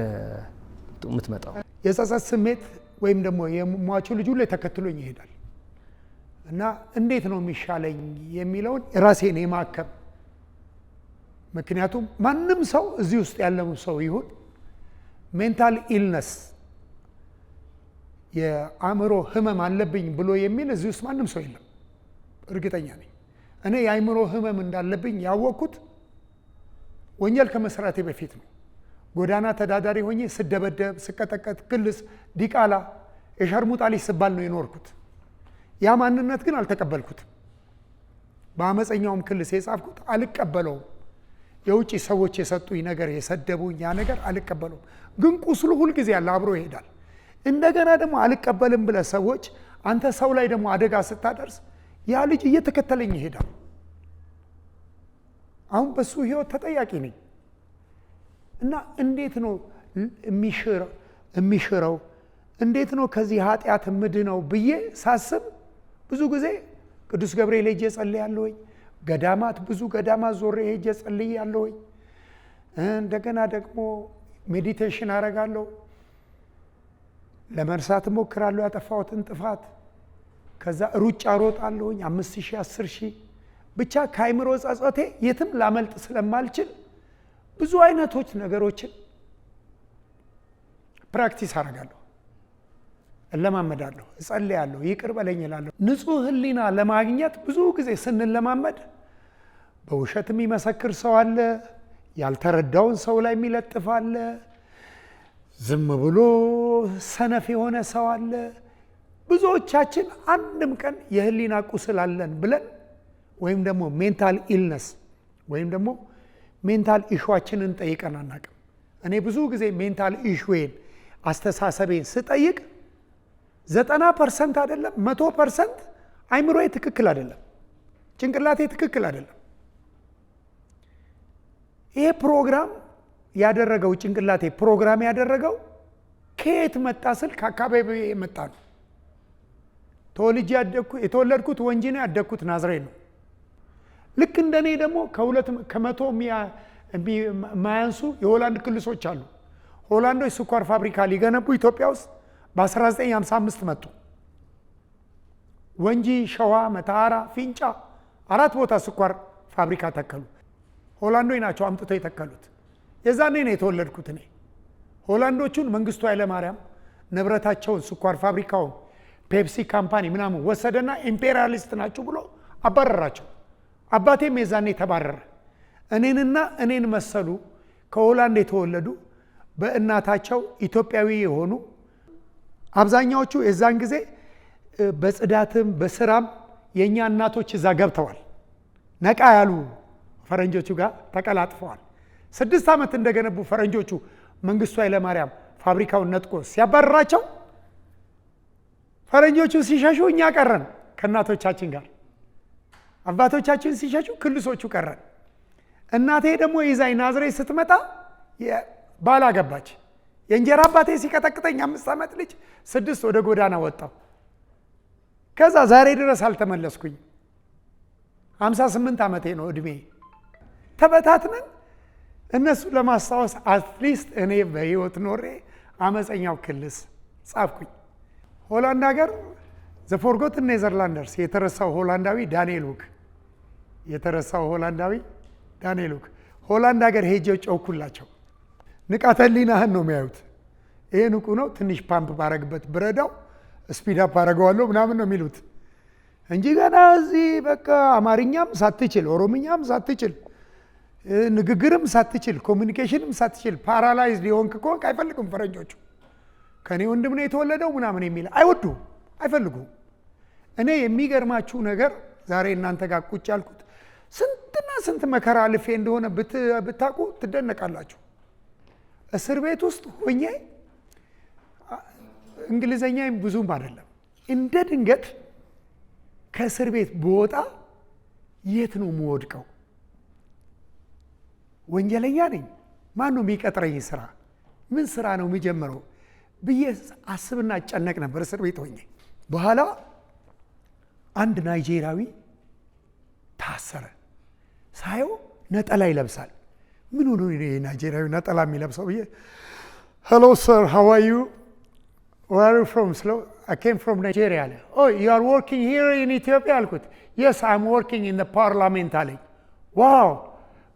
የምትመጣው? የጸጸት ስሜት ወይም ደግሞ የሟቹ ልጁ ላይ ተከትሎኝ ይሄዳል እና እንዴት ነው የሚሻለኝ የሚለውን ራሴን የማከም ምክንያቱም ማንም ሰው እዚህ ውስጥ ያለው ሰው ይሁን ሜንታል ኢልነስ የአእምሮ ህመም አለብኝ ብሎ የሚል እዚህ ውስጥ ማንም ሰው የለም። እርግጠኛ ነኝ። እኔ የአእምሮ ህመም እንዳለብኝ ያወቅኩት ወንጀል ከመስራቴ በፊት ነው። ጎዳና ተዳዳሪ ሆኜ ስደበደብ፣ ስቀጠቀጥ፣ ግልስ፣ ዲቃላ፣ የሸርሙጣ ልጅ ስባል ነው የኖርኩት። ያ ማንነት ግን አልተቀበልኩትም። በአመፀኛውም ክልስ የጻፍኩት አልቀበለውም። የውጭ ሰዎች የሰጡኝ ነገር የሰደቡኝ ያ ነገር አልቀበለውም። ግን ቁስሉ ሁልጊዜ ያለ አብሮ ይሄዳል። እንደገና ደግሞ አልቀበልም ብለህ ሰዎች አንተ ሰው ላይ ደግሞ አደጋ ስታደርስ ያ ልጅ እየተከተለኝ ይሄዳል። አሁን በሱ ህይወት ተጠያቂ ነኝ እና እንዴት ነው የሚሽረው? እንዴት ነው ከዚህ ኃጢአት ምድነው ብዬ ሳስብ ብዙ ጊዜ ቅዱስ ገብርኤል ሄጄ ጸልያለሁኝ። ገዳማት ብዙ ገዳማት ዞሬ ሄጄ ጸልያለሁኝ። እንደገና ደግሞ ሜዲቴሽን አረጋለሁ። ለመርሳት እሞክራለሁ ያጠፋሁትን ጥፋት። ከዛ ሩጫ ሮጣለሁኝ 5000 10000 ብቻ ከአይምሮ ጸጸቴ የትም ላመልጥ ስለማልችል ብዙ አይነቶች ነገሮችን ፕራክቲስ አረጋለሁ፣ እለማመዳለሁ፣ እጸልያለሁ፣ ይቅር በለኝ እላለሁ። ንጹህ ህሊና ለማግኘት ብዙ ጊዜ ስንለማመድ በውሸት የሚመሰክር ሰው አለ፣ ያልተረዳውን ሰው ላይ የሚለጥፍ አለ፣ ዝም ብሎ ሰነፍ የሆነ ሰው አለ። ብዙዎቻችን አንድም ቀን የህሊና ቁስል አለን ብለን ወይም ደግሞ ሜንታል ኢልነስ ወይም ደግሞ ሜንታል ኢሹዋችንን ጠይቀን አናውቅም። እኔ ብዙ ጊዜ ሜንታል ኢሹዌን አስተሳሰቤን ስጠይቅ 90% አይደለም 100% አይምሮዬ ትክክል አይደለም፣ ጭንቅላቴ ትክክል አይደለም። ይሄ ፕሮግራም ያደረገው ጭንቅላቴ ፕሮግራም ያደረገው ከየት መጣ ስል ከአካባቢ የመጣ ነው። ተወልጄ የተወለድኩት ወንጂ ነው፣ ያደግኩት ናዝሬት ነው። ልክ እንደኔ ደግሞ ከመቶ የማያንሱ የሆላንድ ክልሶች አሉ። ሆላንዶች ስኳር ፋብሪካ ሊገነቡ ኢትዮጵያ ውስጥ በ1955 መጡ። ወንጂ፣ ሸዋ፣ መተሃራ፣ ፊንጫ 4 ቦታ ስኳር ፋብሪካ ተከሉ። ሆላንዶች ናቸው አምጥተው የተከሉት። የዛኔ ነው የተወለድኩት እኔ። ሆላንዶቹን መንግስቱ ኃይለማርያም ንብረታቸውን ስኳር ፋብሪካውን ፔፕሲ ካምፓኒ ምናምን ወሰደና ኢምፔሪያሊስት ናቸው ብሎ አባረራቸው። አባቴም የዛኔ ተባረረ። እኔንና እኔን መሰሉ ከሆላንድ የተወለዱ በእናታቸው ኢትዮጵያዊ የሆኑ አብዛኛዎቹ የዛን ጊዜ በጽዳትም በስራም የኛ እናቶች እዛ ገብተዋል። ነቃ ያሉ ፈረንጆቹ ጋር ተቀላጥፈዋል። 6 ዓመት እንደገነቡ ፈረንጆቹ መንግስቱ ኃይለማርያም ፋብሪካውን ነጥቆ ሲያባረራቸው ፈረንጆቹ ሲሸሹ እኛ ቀረን ከእናቶቻችን ጋር። አባቶቻችን ሲሸሹ ክልሶቹ ቀረን። እናቴ ደግሞ ይዛኝ ናዝሬት ስትመጣ ባል አገባች። የእንጀራ አባቴ ሲቀጠቅጠኝ 5 ዓመት ልጅ 6 ወደ ጎዳና ወጣው። ከዛ ዛሬ ድረስ አልተመለስኩኝ። 58 ዓመቴ ነው እድሜ። ተበታትነን እነሱ ለማስታወስ አትሊስት እኔ በህይወት ኖሬ አመፀኛው ክልስ ጻፍኩኝ። ሆላንድ ሀገር ዘ ፎርጎትን ኔዘርላንደርስ የተረሳው ሆላንዳዊ ዳንኤል ሁክ ሆላንድ ሀገር ሄጄ ጮኩላቸው። ንቃተ ህሊናህን ነው የሚያዩት። ይሄ ንቁ ነው፣ ትንሽ ፓምፕ ባረግበት ብረዳው ስፒድ አፕ አረገዋለሁ ምናምን ነው የሚሉት እንጂ ገና እዚህ በቃ አማርኛም ሳትችል ኦሮምኛም ሳትችል ንግግርም ሳትችል ኮሚኒኬሽንም ሳትችል ፓራላይዝድ የሆንክ ከሆንክ አይፈልጉም ፈረንጆቹ። ከኔ ወንድም ነው የተወለደው ምናምን የሚል አይወዱም፣ አይፈልጉም። እኔ የሚገርማችሁ ነገር ዛሬ እናንተ ጋር ቁጭ ያልኩት ስንትና ስንት መከራ አልፌ እንደሆነ ብታውቁ ትደነቃላችሁ። እስር ቤት ውስጥ ሆኜ እንግሊዘኛም ብዙም አይደለም፣ እንደ ድንገት ከእስር ቤት ብወጣ የት ነው የምወድቀው? ወንጀለኛ ነኝ። ማን ነው የሚቀጥረኝ? ስራ ምን ስራ ነው የሚጀምረው ብዬ አስብና ጨነቅ ነበር እስር ቤት ሆኜ። በኋላ አንድ ናይጄሪያዊ ታሰረ። ሳየው ነጠላ ይለብሳል። ምን ሆኖ ናይጄሪያዊ ነጠላ የሚለብሰው ብዬ ሄሎ ሰር ሃው አር ዩ where are you from? I came from Nigeria. Oh, you are working here in Ethiopia? አልኩት። Yes, I'm working in the parliament አለኝ። Wow,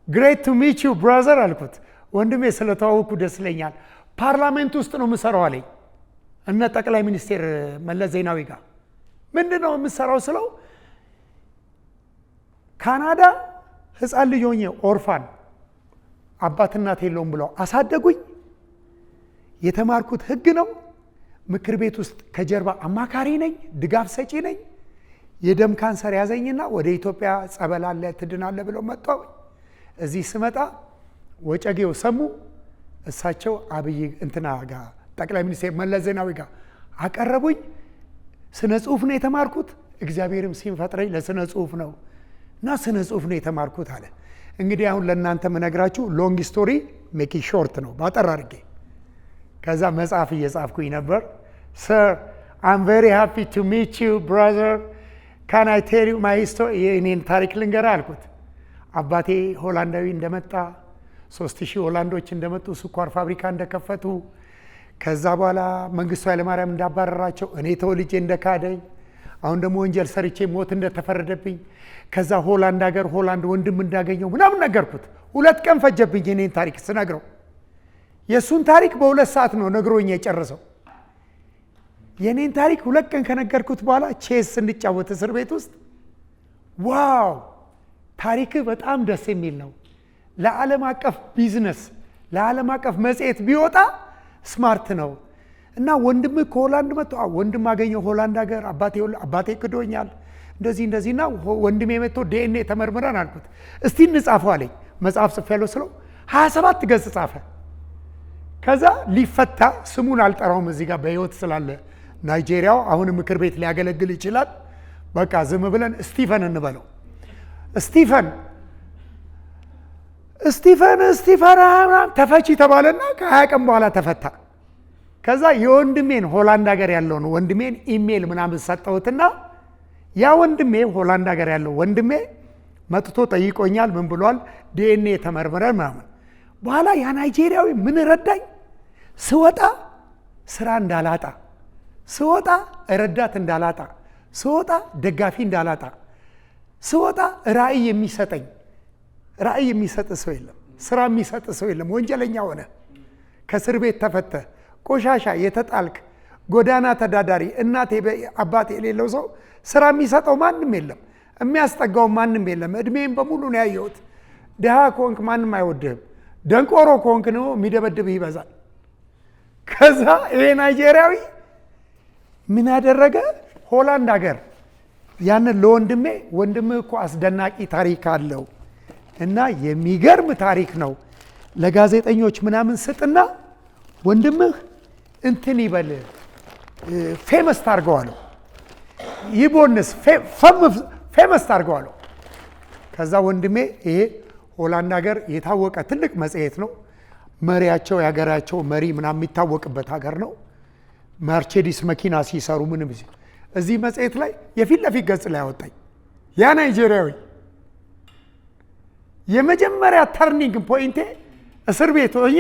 great to meet you brother አልኩት። ወንድሜ ስለተዋወቅኩ ደስ ይለኛል። ፓርላሜንት ውስጥ ነው የምሰራው አለኝ። እነ ጠቅላይ ሚኒስቴር መለስ ዜናዊ ጋር። ምንድን ነው የምሰራው ስለው ካናዳ ህፃን ልጅ ሆኜ ኦርፋን አባት እናት የለውም ብለው አሳደጉኝ። የተማርኩት ህግ ነው። ምክር ቤት ውስጥ ከጀርባ አማካሪ ነኝ፣ ድጋፍ ሰጪ ነኝ። የደም ካንሰር ያዘኝና ወደ ኢትዮጵያ ጸበል አለ ትድናለ ብለው መጣው። እዚህ ስመጣ ወጨጌው ሰሙ። እሳቸው አብይ እንትና ጋር ጠቅላይ ሚኒስቴር መለስ ዜናዊ ጋር አቀረቡኝ። ስነ ጽሁፍ ነው የተማርኩት። እግዚአብሔርም ሲፈጥረኝ ለስነ ጽሁፍ ነው እና ስነ ጽሁፍ ነው የተማርኩት አለ። እንግዲህ አሁን ለእናንተ የምነግራችሁ ሎንግ ስቶሪ ሜክ ኢት ሾርት ነው ባጠር አድርጌ። ከዛ መጽሐፍ እየጻፍኩኝ ነበር። ሰር አም ቬሪ ሃፒ ቱ ሚት ዩ ብራዘር ካን አይ ቴል ዩ ማይ ሂስቶሪ፣ የእኔን ታሪክ ልንገርህ አልኩት። አባቴ ሆላንዳዊ እንደመጣ 3000 ሆላንዶች እንደመጡ ስኳር ፋብሪካ እንደከፈቱ፣ ከዛ በኋላ መንግስቱ ኃይለማርያም እንዳባረራቸው፣ እኔ ተወልጄ እንደካደኝ፣ አሁን ደግሞ ወንጀል ሰርቼ ሞት እንደተፈረደብኝ፣ ከዛ ሆላንድ ሀገር ሆላንድ ወንድም እንዳገኘው ምናምን ነገርኩት። 2 ቀን ፈጀብኝ የኔን ታሪክ ስነግረው። የእሱን ታሪክ በ2 ሰዓት ነው ነግሮኝ የጨረሰው። የኔን ታሪክ 2 ቀን ከነገርኩት በኋላ ቼስ ስንጫወት እስር ቤት ውስጥ ዋው ታሪክ በጣም ደስ የሚል ነው፣ ለዓለም አቀፍ ቢዝነስ ለዓለም አቀፍ መጽሔት ቢወጣ ስማርት ነው እና ወንድም ከሆላንድ መጥቶ ወንድም አገኘው ሆላንድ ሀገር፣ አባቴ ክዶኛል እንደዚህና ወንድሜ መጥቶ ዲኤንኤ ተመርምረን አልኩት። እስቲ እንጻፈው አለኝ። መጽሐፍ ጽፌያለሁ ስለው 27 ገጽ ጻፈ። ከዛ ሊፈታ ስሙን አልጠራውም እዚህ ጋር በህይወት ስላለ ናይጄሪያው አሁን ምክር ቤት ሊያገለግል ይችላል። በቃ ዝም ብለን ስቲፈን እንበለው። ስቲፈን ተፈቺ ተባለና ከ20 ቀን በኋላ ተፈታ። ከዛ የወንድሜን ሆላንድ ሀገር ያለውን ወንድሜን ኢሜል ምናምን ሰጠሁትና ያ ወንድሜ ሆላንድ ሀገር ያለው ወንድሜ መጥቶ ጠይቆኛል። ምን ብሏል? ዲኤንኤ ተመርምረን ምናምን። በኋላ ያ ናይጄሪያዊ ምን ረዳኝ? ስወጣ ስራ እንዳላጣ፣ ስወጣ ረዳት እንዳላጣ፣ ስወጣ ደጋፊ እንዳላጣ፣ ስወጣ ራእይ የሚሰጥ ሰው የለም፣ ስራ የሚሰጥ ሰው የለም። ወንጀለኛ ሆነ ከእስር ቤት ተፈተ፣ ቆሻሻ የተጣልክ ጎዳና ተዳዳሪ፣ እናቴ አባቴ የሌለው ሰው ስራ የሚሰጠው ማንም የለም፣ የሚያስጠጋው ማንም የለም። እድሜም በሙሉ ነው ያየሁት። ድሃ ከሆንክ ማንም አይወድህም። ደንቆሮ ከሆንክ ነው የሚደበድብህ ይበዛል። ከዛ ይሄ ናይጄሪያዊ ምን ያደረገ? ሆላንድ ሀገር ያንን ለወንድሜ ወንድምህ እኮ አስደናቂ ታሪክ አለው እና የሚገርም ታሪክ ነው፣ ለጋዜጠኞች ምናምን ስጥና ወንድምህ እንትን ይበል ፌመስ ታርገዋለሁ፣ ይቦንስ ፌመስ ታርገዋለሁ። ከዛ ወንድሜ ይሄ ሆላንድ ሀገር የታወቀ ትልቅ መጽሔት ነው፣ መሪያቸው የሀገራቸው መሪ ምናምን የሚታወቅበት ሀገር ነው። መርቼዲስ መኪና ሲሰሩ ምንም እዚህ መጽሔት ላይ የፊት ለፊት ገጽ ላይ ያወጣኝ ያ ናይጄሪያዊ። የመጀመሪያ ተርኒንግ ፖይንቴ እስር ቤት ሆኜ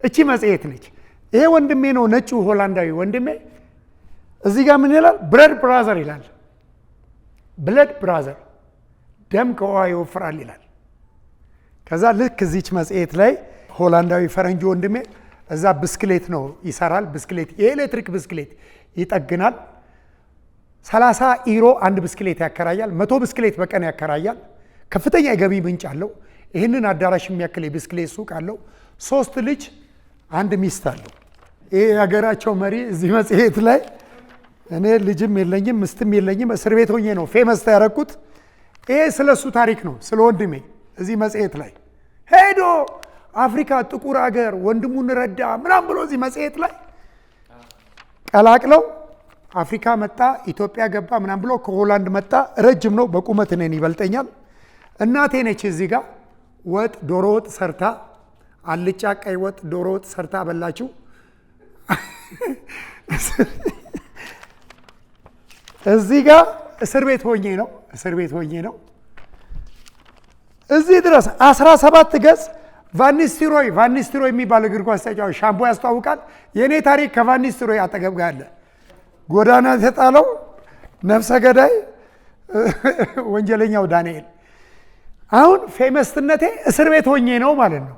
እቺ መጽሔት ነች። ይሄ ወንድሜ ነው ነጩ ሆላንዳዊ ወንድሜ። እዚህ ጋር ምን ይላል? ብለድ ብራዘር ይላል። ብለድ ብራዘር ደም ከውሃ ይወፍራል ይላል። ከዛ ልክ እዚች መጽሔት ላይ ሆላንዳዊ ፈረንጅ ወንድሜ እዛ ብስክሌት ነው ይሰራል። ብስክሌት የኤሌክትሪክ ብስክሌት ይጠግናል። 30 ዩሮ አንድ ብስክሌት ያከራያል። 100 ብስክሌት በቀን ያከራያል። ከፍተኛ የገቢ ምንጭ አለው። ይህንን አዳራሽ የሚያክል የብስክሌት ሱቅ አለው። 3 ልጅ፣ 1 ሚስት አለው። ይሄ የሀገራቸው መሪ እዚህ መጽሔት ላይ እኔ ልጅም የለኝም ምስትም የለኝም እስር ቤት ሆኜ ነው ፌመስ ያደረኩት። ይሄ ስለሱ ታሪክ ነው፣ ስለ ወንድሜ እዚህ መጽሔት ላይ ሄዶ አፍሪካ ጥቁር ሀገር ወንድሙን ረዳ ምናም ብሎ እዚህ መጽሔት ላይ ቀላቅለው አፍሪካ መጣ፣ ኢትዮጵያ ገባ ምናም ብሎ ከሆላንድ መጣ። ረጅም ነው በቁመት እኔን ይበልጠኛል። እናቴ ነች እዚህ ጋር ወጥ ዶሮ ወጥ ሰርታ አልጫ ቀይ ወጥ ዶሮ ወጥ ሰርታ በላችሁ። እዚህ ጋር እስር ቤት ሆኜ ነው እዚህ ድረስ 17 ገጽ ቫኒስቲሮይ የሚባል እግር ኳስ ተጫዋች ሻምፖ ያስተዋውቃል። የእኔ ታሪክ ከቫኒስቲሮይ አጠገብ ጋር አለ። ጎዳና የተጣለው ነፍሰ ገዳይ ወንጀለኛው ዳንኤል። አሁን ፌመስነቴ እስር ቤት ሆኜ ነው ማለት ነው።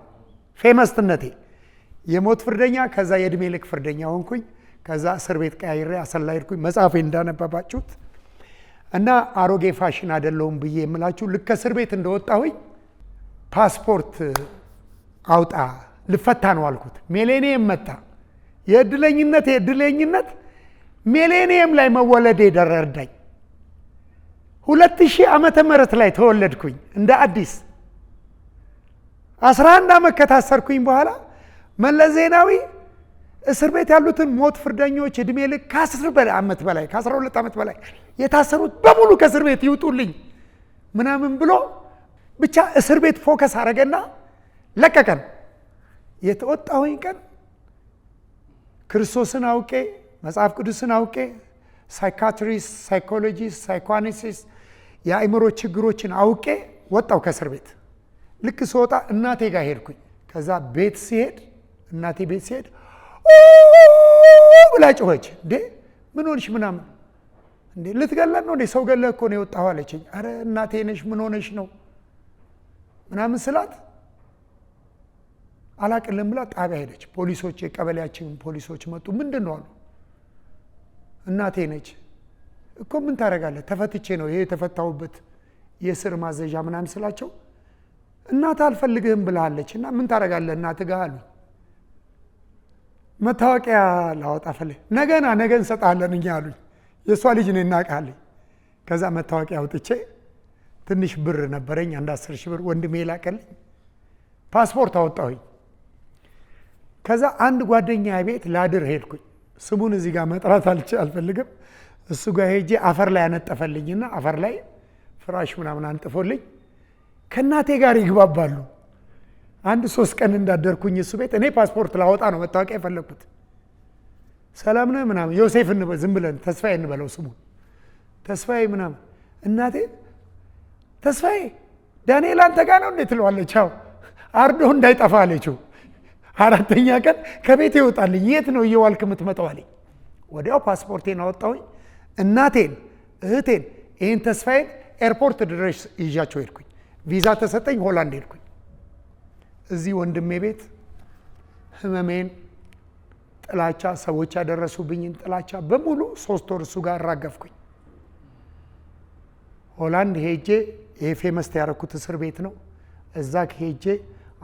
ፌመስነቴ የሞት ፍርደኛ፣ ከዛ የእድሜ ልክ ፍርደኛ ሆንኩኝ። ከዛ እስር ቤት ቀያይሬ አሰላ ሄድኩኝ። መጽሐፌ እንዳነበባችሁት እና አሮጌ ፋሽን አይደለሁም ብዬ የምላችሁ ልክ ከእስር ቤት እንደወጣሁኝ ፓስፖርት አውጣ ልፈታ ነው አልኩት። ሚሌኒየም መጣ። የእድለኝነት ሚሌኒየም ላይ መወለዴ ደረዳኝ። 2000 ዓመተ ምህረት ላይ ተወለድኩኝ እንደ አዲስ። 11 ዓመት ከታሰርኩኝ በኋላ መለስ ዜናዊ እስር ቤት ያሉትን ሞት ፍርደኞች እድሜ ልክ ከ10 ዓመት በላይ ከ12 ዓመት በላይ የታሰሩት በሙሉ ከእስር ቤት ይውጡልኝ ምናምን ብሎ ብቻ እስር ቤት ፎከስ አረገና ለቀቀን። የተወጣሁኝ ቀን ክርስቶስን አውቄ መጽሐፍ ቅዱስን አውቄ ሳይካትሪስት፣ ሳይኮሎጂስት፣ ሳይኮአናሊሲስት የአእምሮ ችግሮችን አውቄ ወጣው ከእስር ቤት። ልክ ስወጣ እናቴ ጋር ሄድኩኝ። ከዛ ቤት ሲሄድ እናቴ ቤት ሲሄድ ብላ ጮኸች። እንዴ ምን ሆንሽ ምናምን፣ እንዴ ልትገለን ነው እንዴ? ሰው ገለህ እኮ ነው የወጣሁ አለችኝ። አረ እናቴ ነሽ ምን ሆነሽ ነው ምናምን ስላት አላቅልም ብላ ጣቢያ ሄደች። ፖሊሶች የቀበሌያችን ፖሊሶች መጡ። ምንድን ነው አሉ። እናቴ ነች እኮ ምን ታደርጋለህ? ተፈትቼ ነው ይሄ የተፈታሁበት የስር ማዘዣ ምናምን ስላቸው እናት አልፈልግህም ብላለች እና ምን ታደርጋለህ እናትህ ጋር አሉ። መታወቂያ ላወጣ ፈልግ ነገ እንሰጣለን እኛ አሉኝ። የእሷ ልጅ ነው እናውቃለኝ። ከዛ መታወቂያ አውጥቼ ትንሽ ብር ነበረኝ 10,000 ብር ወንድሜ ላከልኝ። ፓስፖርት አወጣሁኝ። ከዛ አንድ ጓደኛ ቤት ላድር ሄድኩኝ። ስሙን እዚህ ጋር መጥራት አልፈልግም። እሱ ጋር ሄጄ አፈር ላይ ያነጠፈልኝና አፈር ላይ ፍራሽ ምናምን አንጥፎልኝ ከእናቴ ጋር ይግባባሉ። አንድ 3 ቀን እንዳደርኩኝ እሱ ቤት እኔ ፓስፖርት ላወጣ ነው መታወቂያ የፈለግኩት። ሰላም ነህ ምናምን ዮሴፍ ዝም ብለን ተስፋዬ እንበለው ስሙን ተስፋዬ ምናምን። እናቴ ተስፋዬ ዳንኤል አንተ ጋር ነው እንዴት ትለዋለች። አዎ አርዶ እንዳይጠፋ አለችው። 4ኛ ቀን ከቤት ይወጣልኝ። የት ነው እየዋልክ የምትመጣው አለኝ። ወዲያው ፓስፖርቴን አወጣሁኝ። እናቴን እህቴን ይህን ተስፋዬን ኤርፖርት ድረስ ይዣቸው ሄድኩኝ። ቪዛ ተሰጠኝ። ሆላንድ ሄድኩኝ። እዚህ ወንድሜ ቤት ህመሜን፣ ጥላቻ፣ ሰዎች ያደረሱብኝን ጥላቻ በሙሉ 3 ወር እሱ ጋር አራገፍኩኝ። ሆላንድ ሄጄ ይሄ ፌመስ ያደረኩት እስር ቤት ነው። እዛ ሄጄ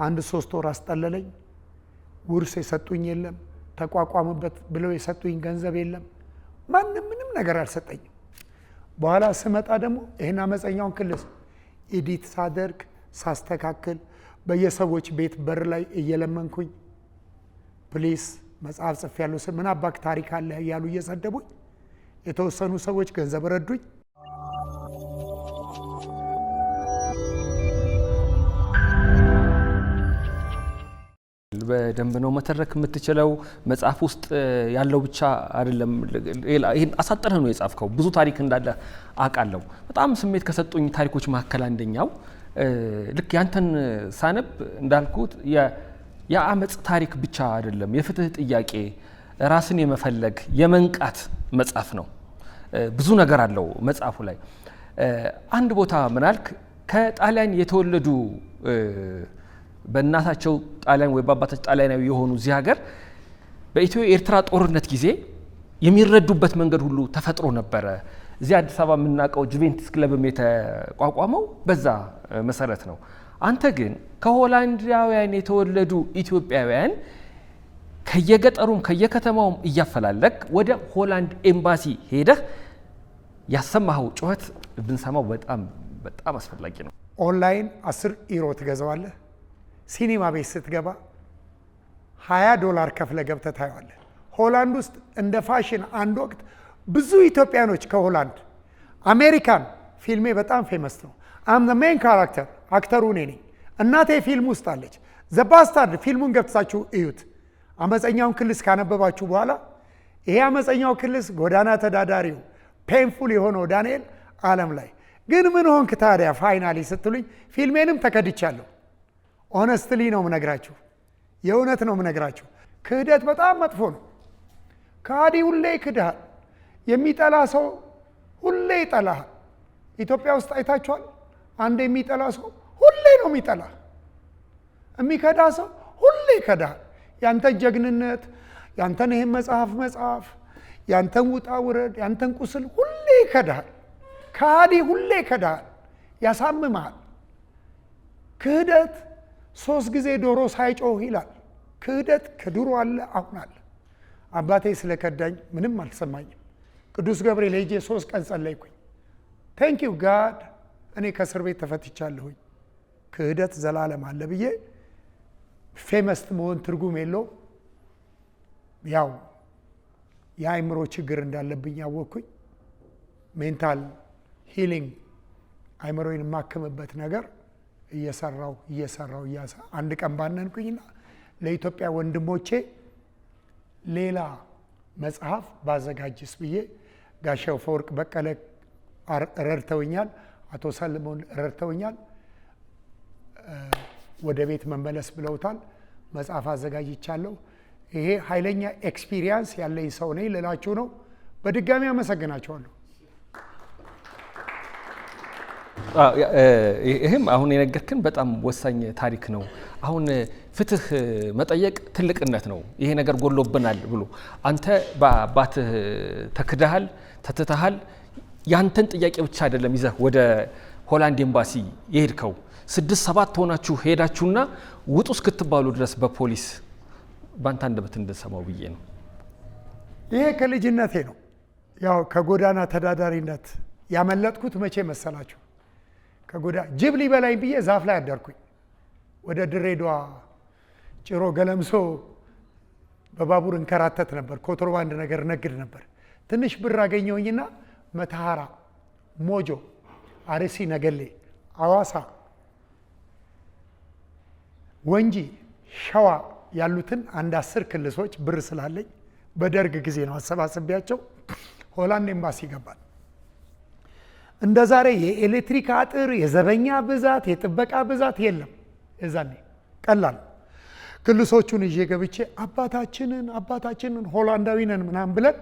1-3 ወር አስጠለለኝ። ውርስ የሰጡኝ የለም፣ ተቋቋምበት ብለው የሰጡኝ ገንዘብ የለም። ማንም ምንም ነገር አልሰጠኝም። በኋላ ስመጣ ደግሞ ይህን አመፀኛውን ክልስ ኤዲት ሳደርግ ሳስተካክል በየሰዎች ቤት በር ላይ እየለመንኩኝ ፕሊስ መጽሐፍ ጽፍ ያለው ምን አባክ ታሪክ አለ እያሉ እየሰደቡኝ የተወሰኑ ሰዎች ገንዘብ ረዱኝ። በደንብ ነው መተረክ የምትችለው። መጽሐፍ ውስጥ ያለው ብቻ አይደለም፣ ይሄን አሳጥረህ ነው የጻፍከው። ብዙ ታሪክ እንዳለ አውቃለሁ። በጣም ስሜት ከሰጡኝ ታሪኮች መካከል አንደኛው ልክ ያንተን ሳነብ እንዳልኩት የአመጽ ታሪክ ብቻ አይደለም፣ የፍትህ ጥያቄ፣ ራስን የመፈለግ የመንቃት መጽሐፍ ነው። ብዙ ነገር አለው መጽሐፉ ላይ። አንድ ቦታ ምናልክ ከጣሊያን የተወለዱ በእናታቸው ጣሊያን ወይ በአባታቸው ጣሊያናዊ የሆኑ እዚህ ሀገር በኢትዮ ኤርትራ ጦርነት ጊዜ የሚረዱበት መንገድ ሁሉ ተፈጥሮ ነበረ። እዚህ አዲስ አበባ የምናውቀው ጁቬንቱስ ክለብም የተቋቋመው በዛ መሰረት ነው። አንተ ግን ከሆላንዳውያን የተወለዱ ኢትዮጵያውያን ከየገጠሩም ከየከተማውም እያፈላለግ ወደ ሆላንድ ኤምባሲ ሄደህ ያሰማኸው ጩኸት ብንሰማው በጣም አስፈላጊ ነው። ኦንላይን 10 ዩሮ ትገዛዋለህ። ሲኒማ ቤት ስትገባ $20 ከፍለ ገብተህ ታየዋለህ። ሆላንድ ውስጥ እንደ ፋሽን አንድ ወቅት ብዙ ኢትዮጵያኖች ከሆላንድ አሜሪካን ፊልሜ በጣም ፌመስ ነው። አም ዘ ሜን ካራክተር አክተሩ እኔ ነኝ። እናቴ ፊልም ውስጥ አለች። ዘ ባስታርድ ፊልሙን ገብታችሁ እዩት። አመፀኛውን ክልስ ካነበባችሁ በኋላ ይሄ አመፀኛው ክልስ ጎዳና ተዳዳሪው ፔንፉል የሆነው ዳንኤል ዓለም ላይ ግን ምን ሆንክ ታዲያ ፋይናሊ ስትሉኝ ፊልሜንም ተከድቻለሁ። ኦነስትሊ ነው ምነግራችሁ፣ የእውነት ነው ምነግራችሁ። ክህደት በጣም መጥፎ ነው። ከሃዲ ሁሌ ይክድሃል። የሚጠላ ሰው ሁሌ ይጠላሃል። ኢትዮጵያ ውስጥ አይታችኋል። አንድ የሚጠላ ሰው ሁሌ ነው የሚጠላ። የሚከዳ ሰው ሁሌ ይከዳሃል። ያንተን ጀግንነት፣ ያንተን ይህን መጽሐፍ፣ ያንተን ውጣ ውረድ፣ ያንተን ቁስል ሁሌ ይከዳሃል። ከሃዲ ሁሌ ይከዳሃል፣ ያሳምምሃል። ክህደት 3 ጊዜ ዶሮ ሳይጮህ ይላል። ክህደት ከድሮ አለ አሁን አለ። አባቴ ስለከዳኝ ምንም አልሰማኝም። ቅዱስ ገብርኤል ሄጄ 3 ቀን ጸለይኩኝ። ቴንክ ዩ ጋድ እኔ ከእስር ቤት ተፈትቻለሁኝ። ክህደት ዘላለም አለ ብዬ ፌመስ መሆን ትርጉም የለው። ያው የአእምሮ ችግር እንዳለብኝ ያወቅኩኝ ሜንታል ሂሊንግ አእምሮዬን የማክምበት ነገር እየሰራው አንድ ቀን ባነንኩኝና ለኢትዮጵያ ወንድሞቼ ሌላ መጽሐፍ ባዘጋጅስ ብዬ ጋሻው ፈወርቅ በቀለ ረድተውኛል፣ አቶ ሰለሞን ረድተውኛል። ወደ ቤት መመለስ ብለውታል። መጽሐፍ አዘጋጅቻለሁ። ይሄ ኃይለኛ ኤክስፒሪየንስ ያለኝ ሰው ነኝ ልላችሁ ነው። በድጋሚ አመሰግናችኋለሁ። ይህም አሁን የነገርክን በጣም ወሳኝ ታሪክ ነው። አሁን ፍትህ መጠየቅ ትልቅነት ነው። ይሄ ነገር ጎሎብናል ብሎ አንተ በአባትህ ተክደሃል፣ ተትተሃል። ያንተን ጥያቄ ብቻ አይደለም ይዘህ ወደ ሆላንድ ኤምባሲ የሄድከው 6-7 ሆናችሁ ሄዳችሁና ውጡ እስክትባሉ ድረስ በፖሊስ ባንተ አንደበት እንደሰማው ብዬ ነው። ይሄ ከልጅነቴ ነው። ያው ከጎዳና ተዳዳሪነት ያመለጥኩት መቼ መሰላችሁ? ጅብ ሊበላኝ ብዬ ዛፍ ላይ አደርኩኝ። ወደ ድሬዳዋ ጭሮ ገለምሶ በባቡር እንከራተት ነበር። ኮንትሮባንድ ነገር ነግድ ነበር። ትንሽ ብር አገኘሁኝና መተሃራ፣ ሞጆ፣ አርሲ ነገሌ፣ አዋሳ፣ ወንጂ፣ ሸዋ ያሉትን አንድ 10 ክልሶች ብር ስላለኝ በደርግ ጊዜ ነው አሰባስቢያቸው ሆላንድ ኤምባሲ ገባል። እንደ ዛሬ የኤሌክትሪክ አጥር፣ የዘበኛ ብዛት፣ የጥበቃ ብዛት የለም። የዛኔ ቀላል ክልሶቹን ይዤ ገብቼ አባታችንን ሆላንዳዊ ነን ምናምን ብለን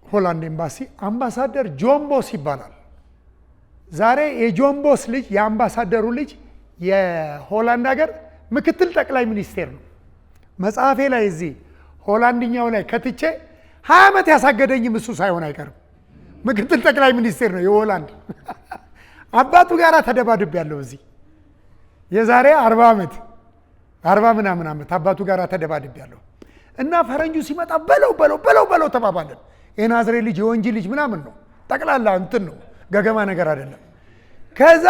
ሆላንድ ኤምባሲ አምባሳደር ጆንቦስ ይባላል። ዛሬ የጆንቦስ ልጅ የአምባሳደሩ ልጅ የሆላንድ ሀገር ምክትል ጠቅላይ ሚኒስቴር ነው። መጽሐፌ ላይ እዚህ ሆላንድኛው ላይ ከትቼ 20 ዓመት ያሳገደኝም እሱ ሳይሆን አይቀርም። ምክትል ጠቅላይ ሚኒስቴር ነው የሆላንድ። አባቱ ጋር ተደባድብ ያለው እዚህ የዛሬ 40 ምናምን ዓመት አባቱ ጋር ተደባድብ ያለው እና ፈረንጁ ሲመጣ በለው ተባባለን። የናዝሬ ልጅ የወንጂ ልጅ ምናምን ነው፣ ጠቅላላ እንትን ነው፣ ገገማ ነገር አይደለም። ከዛ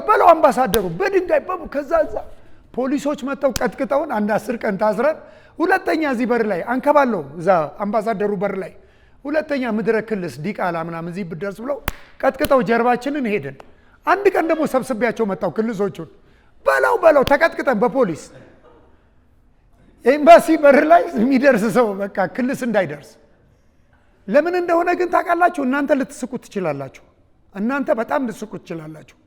በለው አምባሳደሩ በድንጋይ ከዛ ፖሊሶች መጥተው ቀጥቅጠውን አንድ 10 ቀን ታስረን፣ ሁለተኛ እዚህ በር ላይ አንከባለው እዛ አምባሳደሩ በር ላይ ሁለተኛ ምድረ ክልስ ዲቃላ ምናምን እዚህ ብደርስ ብለው ቀጥቅጠው ጀርባችንን ሄድን። አንድ ቀን ደግሞ ሰብስቤያቸው መጣው ክልሶቹን በለው ተቀጥቅጠን በፖሊስ ኤምባሲ በር ላይ የሚደርስ ሰው በቃ ክልስ እንዳይደርስ። ለምን እንደሆነ ግን ታውቃላችሁ? እናንተ ልትስቁ ትችላላችሁ። እናንተ በጣም ልትስቁ ትችላላችሁ።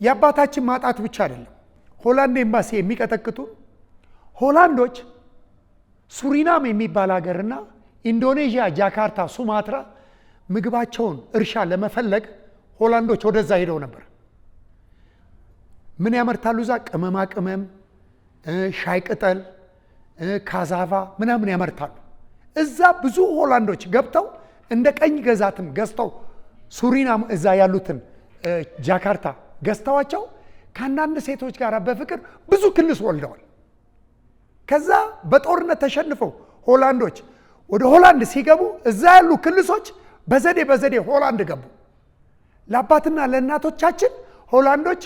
የአባታችን ማጣት ብቻ አይደለም። ሆላንድ ኤምባሲ የሚቀጠቅጡ ሆላንዶች ሱሪናም የሚባል ሀገርና ኢንዶኔዥያ ጃካርታ ሱማትራ ምግባቸውን እርሻ ለመፈለግ ሆላንዶች ወደዛ ሄደው ነበር። ምን ያመርታሉ? እዛ ቅመማ ቅመም፣ ሻይ ቅጠል፣ ካዛቫ ምናምን ያመርታሉ። እዛ ብዙ ሆላንዶች ገብተው እንደ ቀኝ ገዛትም ገዝተው ሱሪናም እዛ ያሉትን ጃካርታ ገዝተዋቸው ከአንዳንድ ሴቶች ጋር በፍቅር ብዙ ክልስ ወልደዋል። ከዛ በጦርነት ተሸንፈው ሆላንዶች ወደ ሆላንድ ሲገቡ እዛ ያሉ ክልሶች በዘዴ ሆላንድ ገቡ። ለአባትና ለእናቶቻችን ሆላንዶች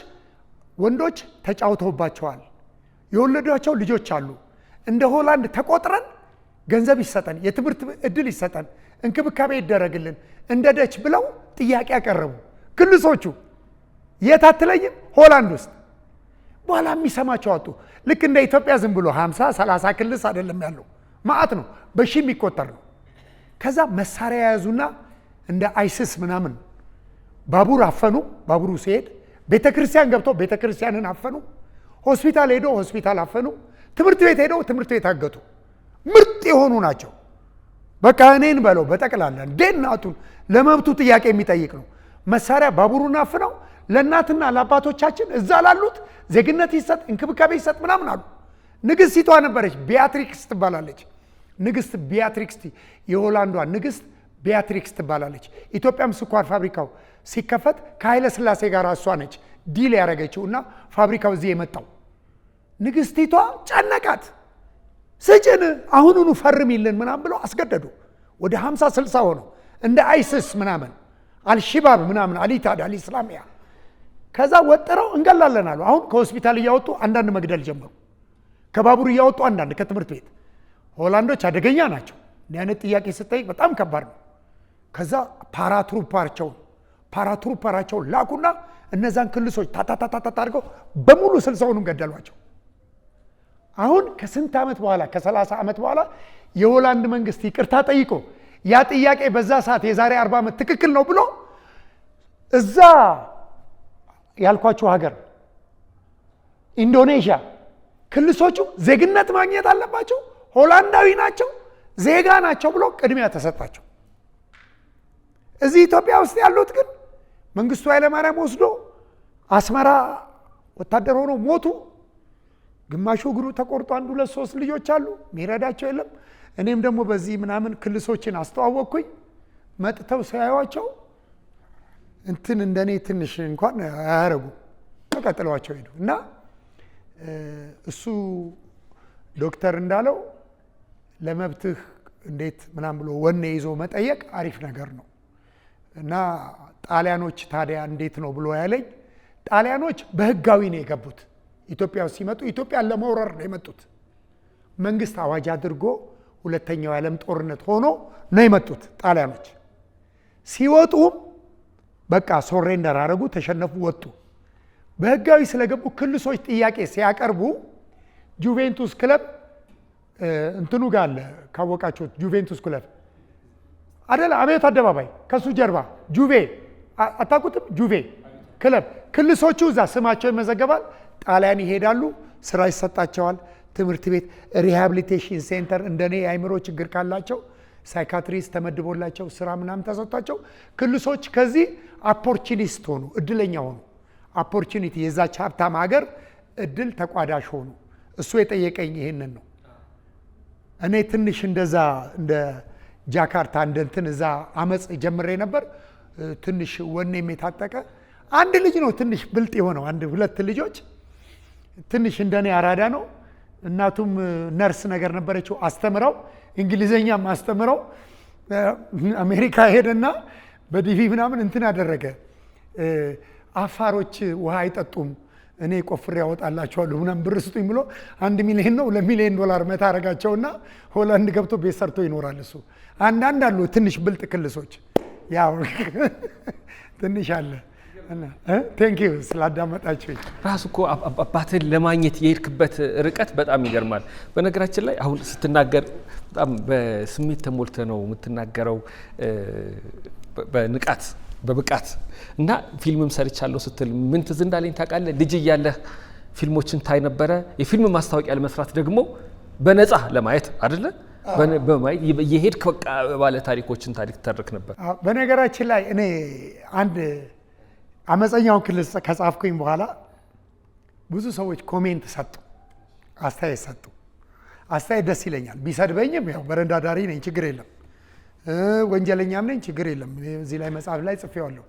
ወንዶች ተጫውተውባቸዋል። የወለዷቸው ልጆች አሉ። እንደ ሆላንድ ተቆጥረን ገንዘብ ይሰጠን፣ የትምህርት እድል ይሰጠን፣ እንክብካቤ ይደረግልን እንደ ደች ብለው ጥያቄ ያቀረቡ ክልሶቹ። የት አትለይም? ሆላንድ ውስጥ። በኋላ የሚሰማቸው አጡ። ልክ እንደ ኢትዮጵያ ዝም ብሎ 50-30 ክልስ አይደለም ያለው፣ ማዕት ነው፣ በሺ የሚቆጠር ነው። ከዛ መሳሪያ የያዙና እንደ አይሲስ ምናምን ባቡር አፈኑ። ባቡሩ ሲሄድ ቤተ ክርስቲያን ገብተው ቤተ ክርስቲያንን አፈኑ። ሆስፒታል ሄዶ ሆስፒታል አፈኑ። ትምህርት ቤት ሄደው ትምህርት ቤት አገቱ። ምርጥ የሆኑ ናቸው። በቃ እኔን በለው በጠቅላላ ደናቱን ለመብቱ ጥያቄ የሚጠይቅ ነው። መሳሪያ ባቡሩን አፍነው ለእናትና ለአባቶቻችን እዛ ላሉት ዜግነት ይሰጥ እንክብካቤ ይሰጥ ምናምን አሉ። ንግስቲቷ ነበረች፣ ቢያትሪክስ ትባላለች። ንግስት ቢያትሪክስ፣ የሆላንዷ ንግስት ቢያትሪክስ ትባላለች። ኢትዮጵያም ስኳር ፋብሪካው ሲከፈት ከኃይለ ሥላሴ ጋር እሷ ነች ዲል ያደረገችው እና ፋብሪካው እዚህ የመጣው። ንግስቲቷ ጨነቃት። ስጭን አሁኑኑ ፈርሚልን ምናምን ብለው አስገደዱ። ወደ 50-60 ሆነው እንደ አይሲስ ምናምን አልሺባብ ምናምን አሊታድ አልኢስላሚያ። ከዛ ወጥረው እንገላለን አሉ። አሁን ከሆስፒታል እያወጡ አንዳንድ መግደል ጀመሩ። ከባቡር እያወጡ አንዳንድ ከትምህርት ቤት። ሆላንዶች አደገኛ ናቸው። እንዲህ አይነት ጥያቄ ስጠይቅ በጣም ከባድ ነው። ከዛ ፓራትሩፐራቸውን ላኩና እነዛን ክልሶች ታታታታ አድርገው በሙሉ 60ውንም ገደሏቸው። አሁን ከስንት ዓመት በኋላ ከ30 ዓመት በኋላ የሆላንድ መንግስት ይቅርታ ጠይቆ ያ ጥያቄ በዛ ሰዓት የዛሬ 40 ዓመት ትክክል ነው ብሎ እዛ ያልኳችሁ ሀገር ኢንዶኔዥያ ክልሶቹ ዜግነት ማግኘት አለባቸው፣ ሆላንዳዊ ናቸው፣ ዜጋ ናቸው ብሎ ቅድሚያ ተሰጣቸው። እዚህ ኢትዮጵያ ውስጥ ያሉት ግን መንግስቱ ኃይለማርያም ወስዶ አስመራ ወታደር ሆኖ ሞቱ። ግማሹ እግሩ ተቆርጦ 1 2 3 ልጆች አሉ፣ ሚረዳቸው የለም። እኔም ደግሞ በዚህ ምናምን ክልሶችን አስተዋወቅኩኝ። መጥተው ሳያዩዋቸው እንትን እንደኔ ትንሽ እንኳን አያረጉ ተቀጥለዋቸው ሄዱ። እና እሱ ዶክተር እንዳለው ለመብትህ እንዴት ምናምን ብሎ ወኔ ይዞ መጠየቅ አሪፍ ነገር ነው። እና ጣሊያኖች ታዲያ እንዴት ነው ብሎ ያለኝ፣ ጣሊያኖች በህጋዊ ነው የገቡት። ኢትዮጵያ ውስጥ ሲመጡ ኢትዮጵያን ለመውረር ነው የመጡት። መንግስት አዋጅ አድርጎ ሁለተኛው የዓለም ጦርነት ሆኖ ነው የመጡት ጣሊያኖች። ሲወጡም በቃ ሶሬንደር አረጉ፣ ተሸነፉ፣ ወጡ። በህጋዊ ስለገቡ ክልሶች ጥያቄ ሲያቀርቡ ጁቬንቱስ ክለብ እንትኑ ጋር አለ ካወቃችሁት፣ ጁቬንቱስ ክለብ አደለ አብዮት አደባባይ ከሱ ጀርባ ጁቬ አታውቁትም? ጁቬ ክለብ ክልሶቹ እዛ ስማቸው ይመዘገባል። ጣሊያን ይሄዳሉ፣ ስራ ይሰጣቸዋል። ትምህርት ቤት፣ ሪሃብሊቴሽን ሴንተር እንደኔ የአይምሮ ችግር ካላቸው ሳይካትሪስት ተመድቦላቸው ስራ ምናምን ተሰጥቷቸው ክልሶች ከዚህ ኦፖርቹኒስት ሆኑ፣ እድለኛ ሆኑ። ኦፖርቹኒቲ የዛች ሀብታም ሀገር እድል ተቋዳሽ ሆኑ። እሱ የጠየቀኝ ይሄንን ነው። እኔ ትንሽ እንደዛ እንደ ጃካርታ እንደንትን እዛ አመፅ ጀምሬ ነበር። ትንሽ ወኔም የታጠቀ አንድ ልጅ ነው ትንሽ ብልጥ የሆነው። 1-2 ልጆች ትንሽ እንደኔ አራዳ ነው። እናቱም ነርስ ነገር ነበረችው፣ አስተምረው እንግሊዘኛም አስተምረው አሜሪካ ሄደና በዲቪ ምናምን እንትን አደረገ። አፋሮች ውሃ አይጠጡም፣ እኔ ቆፍሬ ያወጣላቸዋለሁ ምናምን ብር ስጡኝ ብሎ $1 ሚሊዮን ነው $2 ሚሊዮን መታ አረጋቸውና ሆላንድ ገብቶ ቤት ሰርቶ ይኖራል እሱ። አንዳንድ አሉ ትንሽ ብልጥ ክልሶች፣ ያው ትንሽ አለ። ቴንክ ዩ ስላዳመጣችሁኝ። ራሱ እኮ አባትን ለማግኘት የሄድክበት ርቀት በጣም ይገርማል። በነገራችን ላይ አሁን ስትናገር በጣም በስሜት ተሞልተ ነው የምትናገረው፣ በንቃት በብቃት እና ፊልምም ሰርቻለሁ ስትል ምን ትዝ እንዳለኝ ታውቃለህ? ልጅ እያለህ ፊልሞችን ታይ ነበረ። የፊልም ማስታወቂያ ለመስራት ደግሞ በነፃ ለማየት አይደለ በማየት የሄድክ በቃ ባለ ታሪኮችን ታሪክ ተርክ ነበር። በነገራችን ላይ እኔ አንድ አመፀኛውን ክልል ከጻፍኩኝ በኋላ ብዙ ሰዎች ኮሜንት ሰጡ፣ አስተያየት ሰጡ። አስተያየት ደስ ይለኛል። ቢሰድበኝም ያው በረንዳ ዳሪ ነኝ፣ ችግር የለም። ወንጀለኛም ነኝ፣ ችግር የለም። እዚህ ላይ መጽሐፍ ላይ ጽፌዋለሁ፣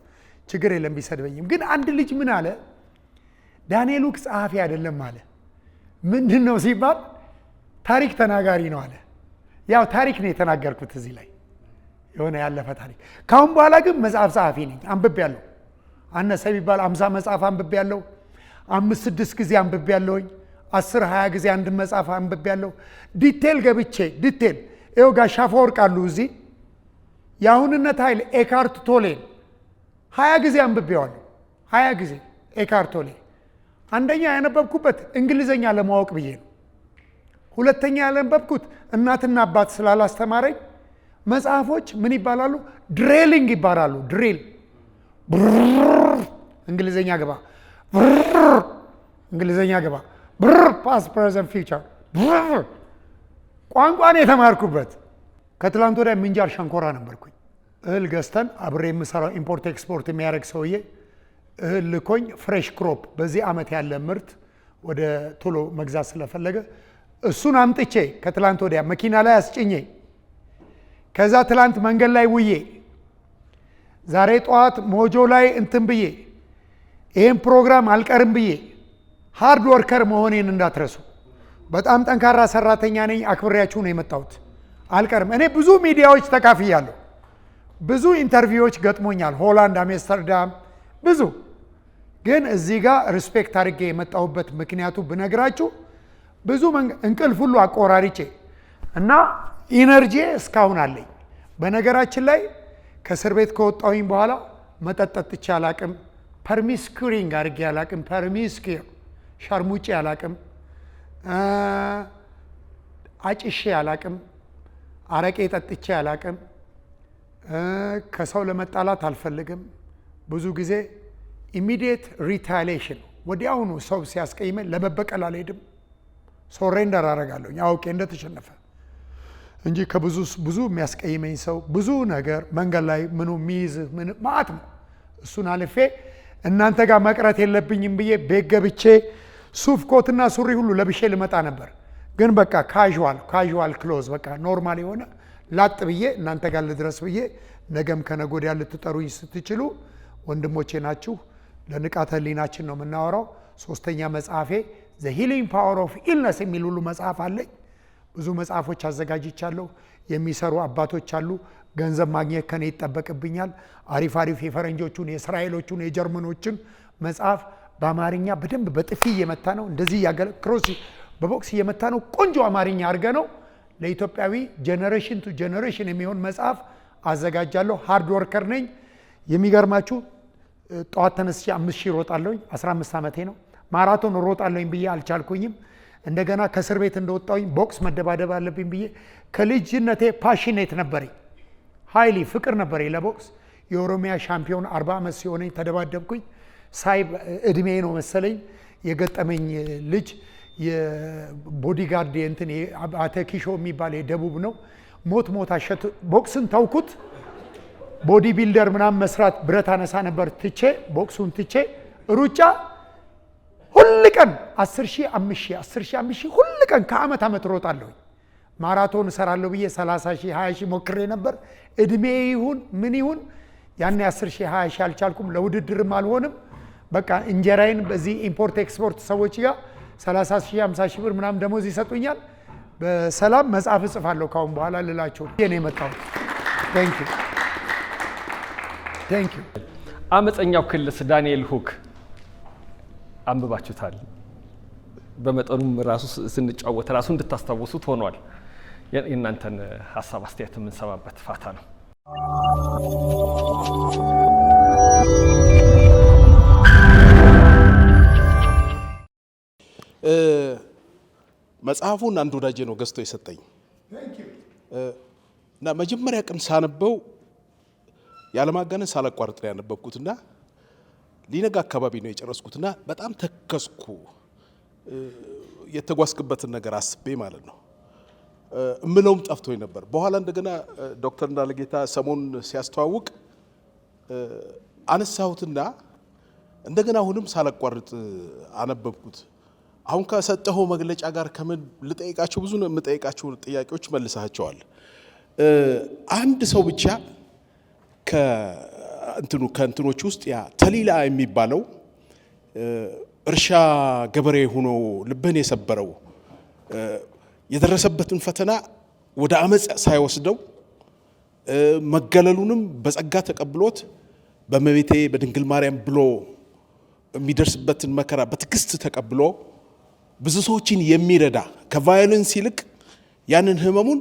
ችግር የለም ቢሰድበኝም። ግን አንድ ልጅ ምን አለ፣ ዳንኤል ሁክ ጸሐፊ አይደለም አለ። ምንድን ነው ሲባል ታሪክ ተናጋሪ ነው አለ። ያው ታሪክ ነው የተናገርኩት እዚህ ላይ የሆነ ያለፈ ታሪክ። ካሁን በኋላ ግን መጽሐፍ ጸሐፊ ነኝ። አንብቤያለሁ፣ አነሰ ቢባል 50 መጽሐፍ አንብቤያለሁ። 5-6 ጊዜ አንብቤያለሁኝ። 10-20 ጊዜ አንድ መጽሐፍ አንብቤያለሁ። ዲቴል ገብቼ ዲቴል ይኸው ጋሽ አፈወርቅ አሉ እዚህ የአሁንነት ኃይል ኤካርት ቶሌን 20 ጊዜ አንብቤዋለሁ። 20 ጊዜ ኤካርት ቶሌ። አንደኛ ያነበብኩበት እንግሊዘኛ ለማወቅ ብዬ ነው። ሁለተኛ ያነበብኩት እናትና አባት ስላላስተማረኝ መጽሐፎች ምን ይባላሉ? ድሬሊንግ ይባላሉ። ድሪል እንግሊዘኛ ግባ፣ እንግሊዘኛ ግባ፣ ፓስት ፕሬዘንት ፊውቸር ቋንቋን የተማርኩበት። ከትላንት ወዲያ ምንጃር ሸንኮራ ነበርኩኝ። እህል ገዝተን አብሬ የምሰራው ኢምፖርት ኤክስፖርት የሚያደርግ ሰውዬ እህል ልኮኝ ፍሬሽ ክሮፕ በዚህ ዓመት ያለ ምርት ወደ ቶሎ መግዛት ስለፈለገ እሱን አምጥቼ ከትላንት ወዲያ መኪና ላይ አስጭኜ ከዛ ትላንት መንገድ ላይ ውዬ ዛሬ ጠዋት ሞጆ ላይ እንትን ብዬ ይህን ፕሮግራም አልቀርም ብዬ ሃርድ ወርከር መሆኔን እንዳትረሱ። በጣም ጠንካራ ሰራተኛ ነኝ። አክብሬያችሁ ነው የመጣሁት። አልቀርም። እኔ ብዙ ሚዲያዎች ተካፍያለሁ። ብዙ ኢንተርቪዎች ገጥሞኛል። ሆላንድ፣ አምስተርዳም ብዙ። ግን እዚህ ጋር ሪስፔክት አድርጌ የመጣሁበት ምክንያቱ ብነግራችሁ ብዙ እንቅልፍ ሁሉ አቆራሪጬ እና ኢነርጂ እስካሁን አለኝ። በነገራችን ላይ ከእስር ቤት ከወጣሁኝ በኋላ መጠጥ ጠጥቼ አላቅም። ፐርሚስኩሪንግ አድርጌ አላቅም። ፐርሚስኩር ሸርሙጬ አላቅም። አጭሼ አላቅም። አረቄ ጠጥቼ አላቅም። ከሰው ለመጣላት አልፈልግም። ብዙ ጊዜ ኢሚዲየት ሪታሊዬሽን ወዲያውኑ ሰው ሲያስቀይመን ለመበቀል አልሄድም። ሶሬንደር አደርጋለሁ አውቄ እንደተሸነፈ እንጂ ብዙ የሚያስቀይመኝ ሰው ብዙ ነገር መንገድ ላይ ምኑ ሚይዝ ምን ማአት ነው። እሱን አልፌ እናንተ ጋር መቅረት የለብኝም ብዬ ቤት ገብቼ ሱፍ ኮትና ሱሪ ሁሉ ለብሼ ልመጣ ነበር። ግን በቃ ካዥዋል ክሎዝ በቃ ኖርማል የሆነ ላጥ ብዬ እናንተ ጋር ልድረስ ብዬ ነገም ከነገ ወዲያ ልትጠሩኝ ስትችሉ ወንድሞቼ ናችሁ። ለንቃተ ህሊናችን ነው የምናወራው። 3ኛ መጽሐፌ ዘ ሂሊንግ ፓወር ኦፍ ኢልነስ የሚል ሁሉ መጽሐፍ አለኝ። ብዙ መጽሐፎች አዘጋጅቻለሁ። የሚሰሩ አባቶች አሉ። ገንዘብ ማግኘት ከኔ ይጠበቅብኛል። አሪፍ የፈረንጆቹን፣ የእስራኤሎቹን፣ የጀርመኖችን መጽሐፍ በአማርኛ በደንብ በጥፊ እየመታ ነው እንደዚህ ክሮስ በቦክስ እየመታ ነው። ቆንጆ አማርኛ አድርገ ነው ለኢትዮጵያዊ ጄኔሬሽን ቱ ጄኔሬሽን የሚሆን መጽሐፍ አዘጋጃለሁ። ሃርድ ወርከር ነኝ። የሚገርማችሁ ጠዋት ተነስቼ 5000 ሮጣለሁኝ። 15 ዓመቴ ነው። ማራቶን ሮጣለሁኝ ብዬ አልቻልኩኝም። እንደገና ከእስር ቤት እንደወጣሁኝ ቦክስ መደባደብ አለብኝ ብዬ ከልጅነቴ ፓሽኔት ነበረኝ። ሃይሊ ፍቅር ነበረኝ ለቦክስ። የኦሮሚያ ሻምፒዮን 40 ዓመት ሲሆነኝ ተደባደብኩኝ። ሳይ እድሜ ነው መሰለኝ የገጠመኝ ልጅ የቦዲጋርድ እንትን አተኪሾ የሚባል የደቡብ ነው። ሞት አሸት ቦክስን ተውኩት። ቦዲ ቢልደር ምናምን መስራት ብረት አነሳ ነበር ትቼ ቦክሱን ትቼ ሩጫ ሁሉ ቀን 10000 5000 ሁሉ ቀን ከአመት ዓመት ሮጣለሁ። ማራቶን እሰራለሁ ብዬ 30000 20000 ሞክሬ ነበር። እድሜ ይሁን ምን ይሁን ያኔ 10000 20000 አልቻልኩም። ለውድድርም አልሆንም። በቃ እንጀራዬን በዚህ ኢምፖርት ኤክስፖርት ሰዎች ጋር 30000 50000 ብር ምናምን ደሞዝ ይሰጡኛል። በሰላም መጽሐፍ እጽፋለሁ ካሁን በኋላ ልላችሁ የኔ መጣው። ቴንክ ዩ። አመፀኛው ክልስ ዳንኤል ሁክ አንብባችሁታል። በመጠኑም ራሱ ስንጫወት ራሱ እንድታስታውሱት ሆኗል። የእናንተን ሀሳብ አስተያየት የምንሰማበት ፋታ ነው። መጽሐፉን አንድ ወዳጄ ነው ገዝቶ የሰጠኝ እና መጀመሪያ ቀን ሳነበው ያለማጋነን ሳላቋርጥ ነው ያነበብኩትና ሊነጋ አካባቢ ነው የጨረስኩትና በጣም ተከስኩ። የተጓዝክበትን ነገር አስቤ ማለት ነው እምለውም ጠፍቶኝ ነበር። በኋላ እንደገና ዶክተር እንዳለጌታ ሰሞን ሲያስተዋውቅ አነሳሁትና እንደገና አሁንም ሳላቋርጥ አነበብኩት። አሁን ከሰጠኸው መግለጫ ጋር ከምን ልጠይቃቸው ብዙ የምጠይቃቸው ጥያቄዎች መልሰሃቸዋል። አንድ ሰው ብቻ ከእንትኖች ውስጥ ያ ተሊላ የሚባለው እርሻ ገበሬ ሆኖ ልብህን የሰበረው የደረሰበትን ፈተና ወደ አመጽ ሳይወስደው መገለሉንም በጸጋ ተቀብሎት በመቤቴ በድንግል ማርያም ብሎ የሚደርስበትን መከራ በትዕግስት ተቀብሎ ብዙ ሰዎችን የሚረዳ ከቫዮለንስ ይልቅ ያንን ህመሙን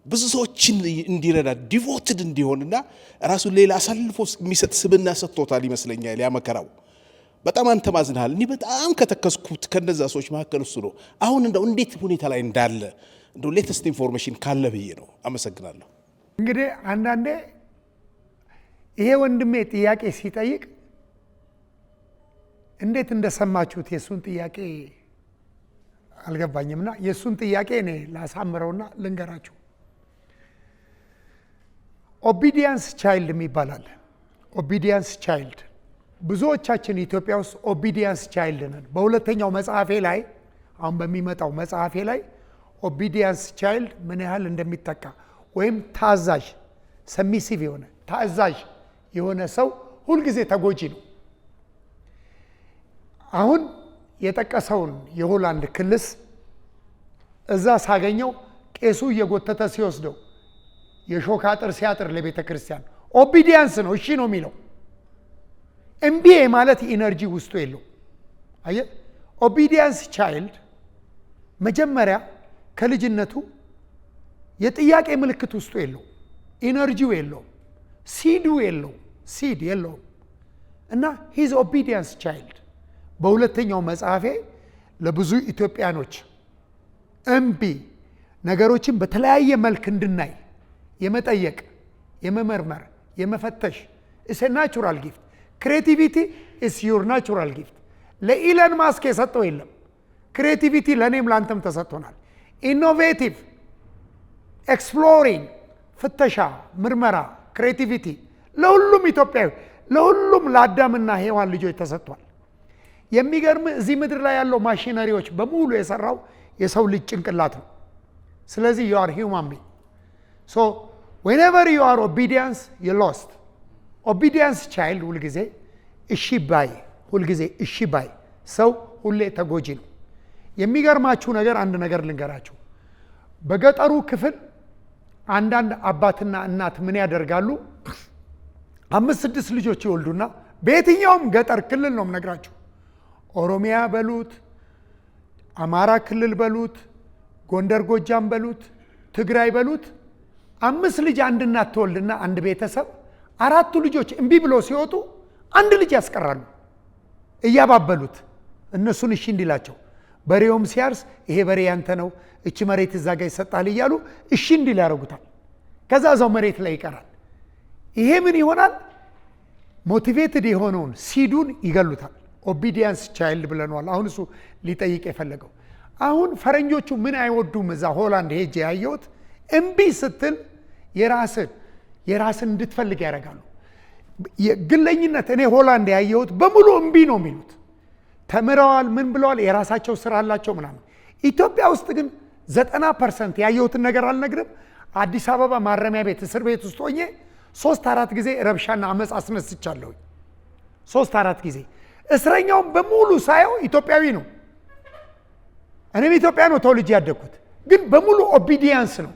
ብዙ ሰዎችን እንዲረዳ ዲቮትድ እንዲሆንና ራሱን ሌላ አሳልፎ የሚሰጥ ስብዕና ሰጥቶታል ይመስለኛል። ያ መከራው በጣም አንተ ማዝናል። እኔ በጣም ከተከስኩት ከነዛ ሰዎች መካከል እሱ ነው። አሁን እንደው እንዴት ሁኔታ ላይ እንዳለ እንደው ሌተስት ኢንፎርሜሽን ካለ ብዬ ነው። አመሰግናለሁ። እንግዲህ አንዳንዴ ይሄ ወንድሜ ጥያቄ ሲጠይቅ እንዴት እንደሰማችሁት የሱን ጥያቄ አልገባኝምና የሱን ጥያቄ እኔ ላሳምረውና ልንገራችሁ። ኦቢዲየንስ ቻይልድ የሚባላል። ኦቢዲየንስ ቻይልድ ብዙዎቻችን ኢትዮጵያ ውስጥ ኦቢዲየንስ ቻይልድ ነን። በሁለተኛው መጽሐፌ ላይ አሁን በሚመጣው መጽሐፌ ላይ ኦቢዲየንስ ቻይልድ ምን ያህል እንደሚጠቃ ወይም ታዛዥ ሰሚሲቭ የሆነ ታዛዥ የሆነ ሰው ሁልጊዜ ተጎጂ ነው። አሁን የጠቀሰውን የሆላንድ ክልስ እዛ ሳገኘው ቄሱ እየጎተተ ሲወስደው የሾክ አጥር ሲያጥር ለቤተ ክርስቲያን ኦቢዲየንስ ነው፣ እሺ ነው የሚለው። እምቢ ማለት ኢነርጂ ውስጡ የለው። አየ ኦቢዲየንስ ቻይልድ መጀመሪያ ከልጅነቱ የጥያቄ ምልክት ውስጡ የለው፣ ኢነርጂው የለው፣ ሲዱ የለው፣ ሲድ የለው እና ሂዝ ኦቢዲየንስ ቻይልድ። በሁለተኛው መጽሐፌ ለብዙ ኢትዮጵያኖች እምቢ ነገሮችን በተለያየ መልክ እንድናይ የመጠየቅ የመመርመር የመፈተሽ ኢስ ናቹራል ጊፍት ክሬቲቪቲ ኢስ ዩር ናቹራል ጊፍት። ለኢለን ማስክ የሰጠው የለም። ክሬቲቪቲ ለእኔም ለአንተም ተሰጥቶናል። ኢኖቬቲቭ ኤክስፕሎሪንግ ፍተሻ ምርመራ ክሬቲቪቲ ለሁሉም ኢትዮጵያዊ ለሁሉም ለአዳምና ሔዋን ልጆች ተሰጥቷል። የሚገርም እዚህ ምድር ላይ ያለው ማሽነሪዎች በሙሉ የሰራው የሰው ልጅ ጭንቅላት ነው። ስለዚህ you are human being. So whenever you are obedience you lost. obedience child ሁልጊዜ እሺ ባይ ሁልጊዜ እሺ ባይ ሰው ሁሌ ተጎጂ ነው። የሚገርማችሁ ነገር አንድ ነገር ልንገራችሁ። በገጠሩ ክፍል አንዳንድ አባትና እናት ምን ያደርጋሉ? 5-6 ልጆች ይወልዱና በየትኛውም ገጠር ክልል ነው የምነግራችሁ፣ ኦሮሚያ በሉት፣ አማራ ክልል በሉት፣ ጎንደር ጎጃም በሉት፣ ትግራይ በሉት፣ 5 ልጅ አንድ እናት ትወልድና አንድ ቤተሰብ 4 ልጆች እምቢ ብሎ ሲወጡ አንድ ልጅ ያስቀራሉ እያባበሉት እነሱን እሺ እንዲላቸው። በሬውም ሲያርስ ይሄ በሬ ያንተ ነው፣ እቺ መሬት እዛ ጋር ይሰጣል እያሉ እሺ እንዲል ያደርጉታል። ከዛ እዛው መሬት ላይ ይቀራል። ይሄ ምን ይሆናል? ሞቲቬትድ የሆነውን ሲዱን ይገሉታል። ኦቢዲየንስ ቻይልድ ብለናል። አሁን እሱ ሊጠይቅ የፈለገው አሁን ፈረንጆቹ ምን አይወዱም? እዛ ሆላንድ ሄጄ ያየሁት እምቢ ስትል የራስን እንድትፈልግ ያደርጋሉ። ግለኝነት እኔ ሆላንድ ያየሁት በሙሉ እምቢ ነው የሚሉት። ተምረዋል፣ ምን ብለዋል፣ የራሳቸው ስራ አላቸው ምናምን። ኢትዮጵያ ውስጥ ግን 90% ያየሁትን ነገር አልነግርም። አዲስ አበባ ማረሚያ ቤት እስር ቤት ውስጥ ሆኜ 3-4 ጊዜ ረብሻና አመፅ አስነስቻለሁ። 3-4 ጊዜ እስረኛውን በሙሉ ሳየው ኢትዮጵያዊ ነው። እኔም ኢትዮጵያ ነው ተወልጄ ያደግኩት፣ ግን በሙሉ ኦቢዲየንስ ነው።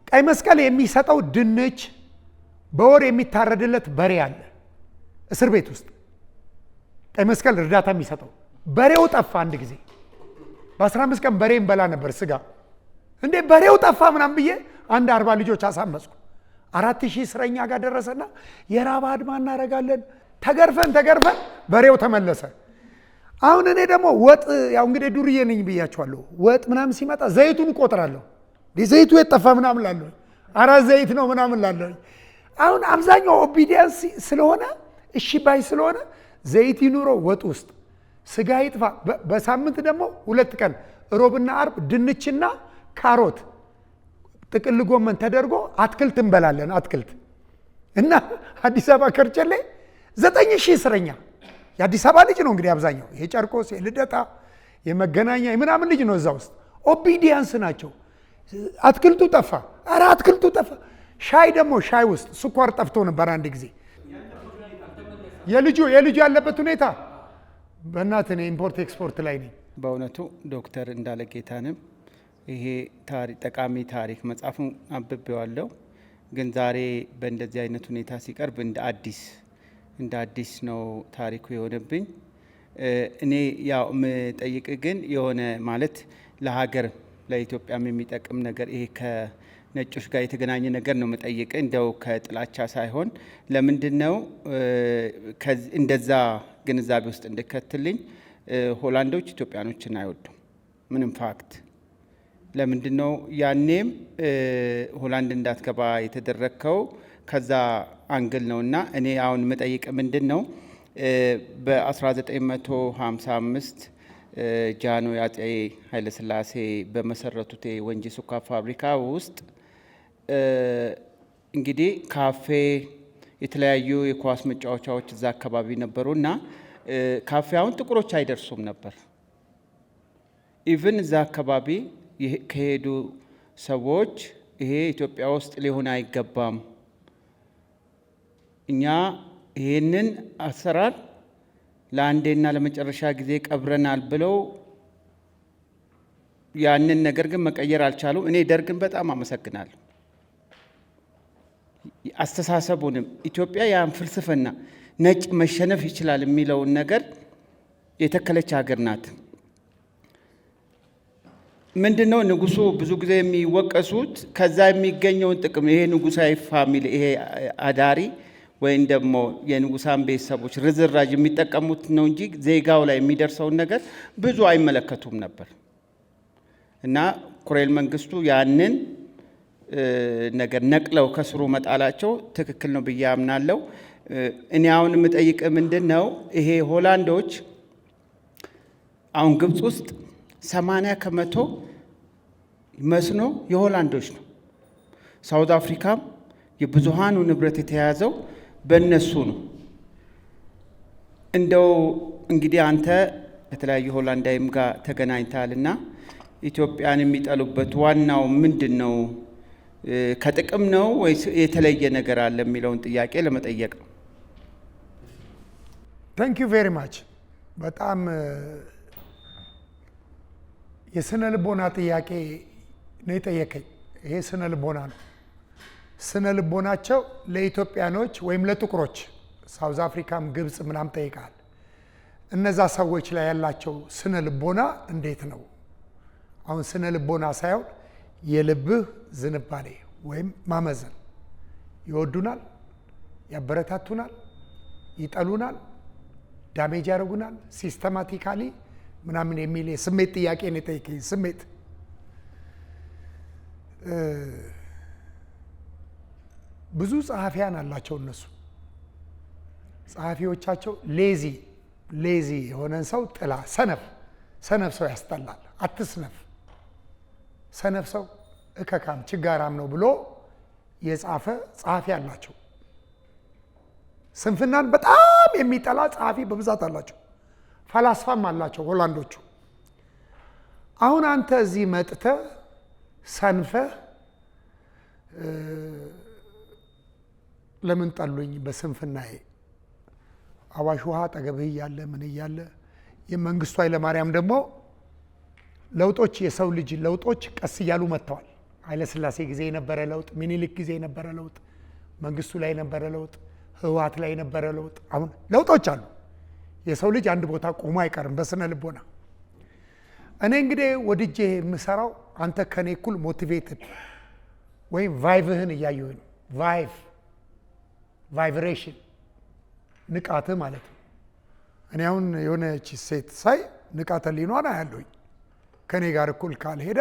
ቀይ መስቀል የሚሰጠው ድንች በወር የሚታረድለት በሬ አለ እስር ቤት ውስጥ። ቀይ መስቀል እርዳታ የሚሰጠው በሬው ጠፋ። አንድ ጊዜ በ15 ቀን በሬ እንበላ ነበር ስጋ። እንዴ በሬው ጠፋ ምናምን ብዬ አንድ 40 ልጆች አሳመስኩ። 4000 እስረኛ ጋር ደረሰና የራብ አድማ እናደርጋለን። ተገርፈን በሬው ተመለሰ። አሁን እኔ ደግሞ ወጥ ያው እንግዲህ ዱርዬ ነኝ ብያቸዋለሁ። ወጥ ምናምን ሲመጣ ዘይቱን እቆጥራለሁ። ዘይቱ የጠፋ ምናምን ላለሁ፣ አራት ዘይት ነው ምናምን ላለሁ። አሁን አብዛኛው ኦቢዲየንስ ስለሆነ እሺ ባይ ስለሆነ ዘይት ይኑሮ ወጥ ውስጥ ስጋ ይጥፋ። በሳምንት ደግሞ 2 ቀን ሮብና አርብ ድንችና ካሮት ጥቅል ጎመን ተደርጎ አትክልት እንበላለን። አትክልት እና አዲስ አበባ ከርቸሌ 9000 እስረኛ የአዲስ አበባ ልጅ ነው እንግዲህ አብዛኛው የጨርቆስ የልደታ የመገናኛ የምናምን ልጅ ነው እዛ ውስጥ ኦቢዲያንስ ናቸው። አትክልቱ ጠፋ። ኧረ አትክልቱ ጠፋ። ሻይ ደግሞ ሻይ ውስጥ ስኳር ጠፍቶ ነበር አንድ ጊዜ። የልጁ ያለበት ሁኔታ በእናትህ እኔ ኢምፖርት ኤክስፖርት ላይ ነኝ። በእውነቱ ዶክተር እንዳለ ጌታንም ይሄ ጠቃሚ ታሪክ መጽሐፉን አንብቤዋለሁ፣ ግን ዛሬ በእንደዚህ አይነት ሁኔታ ሲቀርብ እንደ አዲስ ነው ታሪኩ የሆነብኝ። እኔ ያው የምጠይቅ ግን የሆነ ማለት ለሀገር ለኢትዮጵያም የሚጠቅም ነገር ይሄ ከነጮች ጋር የተገናኘ ነገር ነው የምጠይቅ፣ እንደው ከጥላቻ ሳይሆን ለምንድን ነው እንደዛ ግንዛቤ ውስጥ እንድከትልኝ። ሆላንዶች ኢትዮጵያኖችን አይወዱም፣ ምንም ፋክት። ለምንድን ነው ያኔም ሆላንድ እንዳትገባ የተደረግከው ከዛ አንግል ነው። እና እኔ አሁን የምጠይቅ ምንድን ነው በ1955 ጃኖ አፄ ኃይለሥላሴ በመሰረቱት ወንጂ ስኳር ፋብሪካ ውስጥ እንግዲህ ካፌ፣ የተለያዩ የኳስ መጫወቻዎች እዛ አካባቢ ነበሩ እና ካፌ አሁን ጥቁሮች አይደርሱም ነበር። ኢቭን እዛ አካባቢ ከሄዱ ሰዎች ይሄ ኢትዮጵያ ውስጥ ሊሆን አይገባም፣ እኛ ይህንን አሰራር ለአንዴና ለመጨረሻ ጊዜ ቀብረናል ብለው ያንን ነገር ግን መቀየር አልቻሉም። እኔ ደርግን በጣም አመሰግናለሁ። አስተሳሰቡንም ኢትዮጵያ ያን ፍልስፍና ነጭ መሸነፍ ይችላል የሚለውን ነገር የተከለች ሀገር ናት። ምንድነው ንጉሱ ብዙ ጊዜ የሚወቀሱት ከዛ የሚገኘውን ጥቅም ይሄ ንጉሳዊ ፋሚሊ ይሄ አዳሪ ወይም ደግሞ የንጉሳን ቤተሰቦች ርዝራዥ የሚጠቀሙት ነው እንጂ ዜጋው ላይ የሚደርሰውን ነገር ብዙ አይመለከቱም ነበር። እና ኮሎኔል መንግስቱ ያንን ነገር ነቅለው ከስሩ መጣላቸው ትክክል ነው ብዬ አምናለሁ። እኔ አሁን የምጠይቅ ምንድን ነው ይሄ ሆላንዶች አሁን ግብፅ ውስጥ 80% መስኖ የሆላንዶች ነው። ሳውዝ አፍሪካም የብዙሃኑ ንብረት የተያዘው በእነሱ ነው። እንደው እንግዲህ አንተ ከተለያዩ ሆላንዳዊም ጋር ተገናኝታልና ኢትዮጵያን የሚጠሉበት ዋናው ምንድን ነው? ከጥቅም ነው ወይስ የተለየ ነገር አለ የሚለውን ጥያቄ ለመጠየቅ ነው። ታንክ ዩ ቬሪ ማች። በጣም የስነ ልቦና ጥያቄ ነው የጠየቀኝ። ይሄ ስነ ልቦና ነው። ስነ ልቦናቸው ለኢትዮጵያኖች ወይም ለጥቁሮች ሳውዝ አፍሪካም ግብፅ ምናም ጠይቃል። እነዛ ሰዎች ላይ ያላቸው ስነ ልቦና እንዴት ነው? አሁን ስነ ልቦና ሳይሆን የልብህ ዝንባሌ ወይም ማመዘን። ይወዱናል፣ ያበረታቱናል፣ ይጠሉናል፣ ዳሜጅ ያደርጉናል ሲስተማቲካሊ ምናምን የሚል የስሜት ጥያቄ ነው የጠየቀኝ። ስሜት ብዙ ጸሐፊያን አላቸው እነሱ። ጸሐፊዎቻቸው ሌዚ የሆነን ሰው ጥላ። ሰነፍ ሰው ያስጠላል፣ አትስነፍ፣ ሰነፍ ሰው እከካም ችጋራም ነው ብሎ የጻፈ ጸሐፊ አላቸው። ስንፍናን በጣም የሚጠላ ጸሐፊ በብዛት አላቸው። ፈላስፋም አላቸው ሆላንዶቹ። አሁን አንተ እዚህ መጥተህ ሰንፈህ ለምን ጠሉኝ በስንፍናዬ? አዋሽ ውሃ አጠገብህ እያለ ምን እያለ የመንግስቱ ኃይለማርያም ደግሞ ለውጦች የሰው ልጅ ለውጦች ቀስ እያሉ መጥተዋል። ኃይለሥላሴ ጊዜ የነበረ ለውጥ፣ ሚኒሊክ ጊዜ የነበረ ለውጥ፣ መንግስቱ ላይ የነበረ ለውጥ፣ ህወሓት ላይ የነበረ ለውጥ፣ አሁን ለውጦች አሉ። የሰው ልጅ አንድ ቦታ ቆሞ አይቀርም በስነ ልቦና። እኔ እንግዲህ ወድጄ የምሰራው አንተ ከኔ እኩል ሞቲቬትድ ወይም ቫይቭህን እያየሁ ነው። ቫይብሬሽን ንቃትህ ማለት ነው። እኔ አሁን የሆነች ሴት ሳይ ንቃተ ህሊኗን አያለሁኝ። ከኔ ጋር እኩል ካልሄደ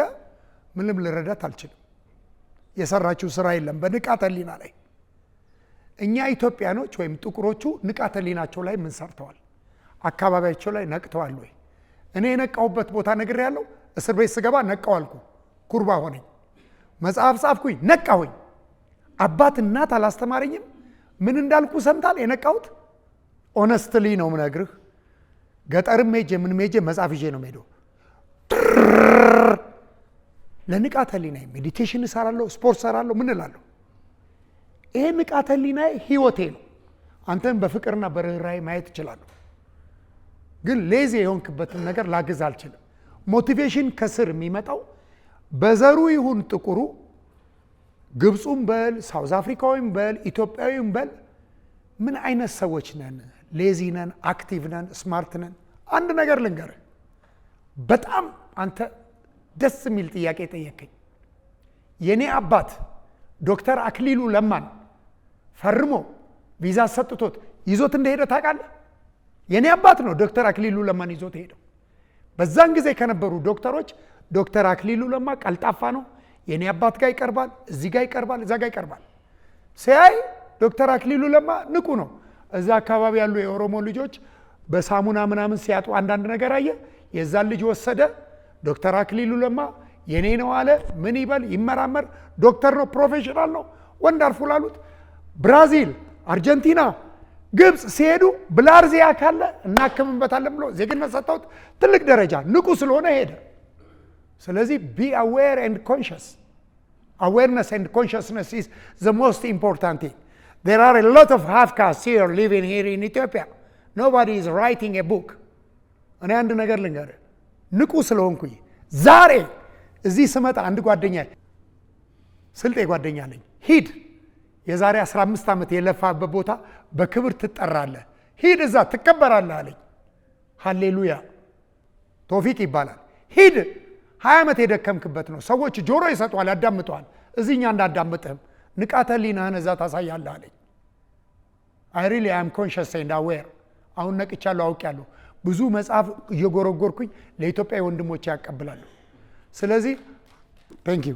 ምንም ልረዳት አልችልም። የሰራችው ስራ የለም በንቃተ ህሊና ላይ። እኛ ኢትዮጵያኖች ወይም ጥቁሮቹ ንቃተ ህሊናቸው ላይ ምን ሰርተዋል? አካባቢያቸው ላይ ነቅተዋል ወይ? እኔ የነቃሁበት ቦታ ነግሬ ያለው እስር ቤት ስገባ ነቃው አልኩ፣ ኩርባ ሆነኝ። መጽሐፍ ጻፍኩኝ፣ ነቃሁኝ። አባት እናት አላስተማረኝም። ምን እንዳልኩ ሰምታል የነቃሁት? ኦነስትሊ ነው ምነግርህ። ገጠርም ሄጄ ምን ሄጄ መጽሐፍ ይዤ ነው የምሄደው። ለንቃተ ህሊናዬ ሜዲቴሽን እሰራለሁ፣ ስፖርት እሰራለሁ፣ ምን እላለሁ። ይሄ ንቃተ ህሊናዬ ህይወቴ ነው። አንተም በፍቅርና በርህራሄ ማየት እችላለሁ። ግን ሌዚ የሆንክበትን ነገር ላግዝ አልችልም። ሞቲቬሽን ከስር የሚመጣው በዘሩ ይሁን ጥቁሩ፣ ግብፁም በል ሳውዝ አፍሪካዊም በል ኢትዮጵያዊም በል ምን አይነት ሰዎች ነን? ሌዚ ነን? አክቲቭ ነን? ስማርት ነን? አንድ ነገር ልንገርህ። በጣም አንተ ደስ የሚል ጥያቄ ጠየቀኝ። የኔ አባት ዶክተር አክሊሉ ለማን ፈርሞ ቪዛ ሰጥቶት ይዞት እንደሄደ ታውቃለህ? የኔ አባት ነው ዶክተር አክሊሉ ለማን ይዞት ሄደው። በዛን ጊዜ ከነበሩ ዶክተሮች ዶክተር አክሊሉ ለማ ቀልጣፋ ነው፣ የኔ አባት ጋር ይቀርባል፣ እዚህ ጋር ይቀርባል፣ እዛ ጋር ይቀርባል። ሲያይ ዶክተር አክሊሉ ለማ ንቁ ነው። እዛ አካባቢ ያሉ የኦሮሞ ልጆች በሳሙና ምናምን ሲያጡ አንዳንድ ነገር አየ። የዛን ልጅ ወሰደ። ዶክተር አክሊሉ ለማ የኔ ነው አለ። ምን ይበል ይመራመር፣ ዶክተር ነው፣ ፕሮፌሽናል ነው። ወንደርፉል አሉት። ብራዚል፣ አርጀንቲና፣ ግብፅ ሲሄዱ ብላርዚያ ካለ እናከምበታለን ብሎ ዜግነት ሰጥተውት ትልቅ ደረጃ ንቁ ስለሆነ ሄደ። ስለዚህ ቢ አዌር ኤንድ ኮንሽስ። አዌርነስ ኤንድ ኮንሽስነስ ኢዝ ዘ ሞስት ኢምፖርታንት ቲንግ። There are a lot of half-castes here living here in Ethiopia. Nobody is writing a book. እኔ አንድ ነገር ልንገርህ፣ ንቁ ስለሆንኩኝ ዛሬ እዚህ ስመጣ አንድ ጓደኛ ስልጤ ጓደኛ ነኝ፣ ሂድ የዛሬ 15 ዓመት የለፋበት ቦታ በክብር ትጠራለህ፣ ሂድ እዛ ትከበራለህ አለኝ። ሃሌሉያ። ቶፊቅ ይባላል። ሂድ 20 ዓመት የደከምክበት ነው። ሰዎች ጆሮ ይሰጧል፣ ያዳምጠዋል። እዚህኛ እንዳዳምጥህም ንቃተ ህሊናህን እዛ ታሳያለህ አለኝ። I really am conscious and aware። አሁን ነቅቻለሁ፣ አውቄያለሁ። ብዙ መጽሐፍ እየጎረጎርኩኝ ለኢትዮጵያ ወንድሞቼ ያቀብላለሁ። ስለዚህ thank you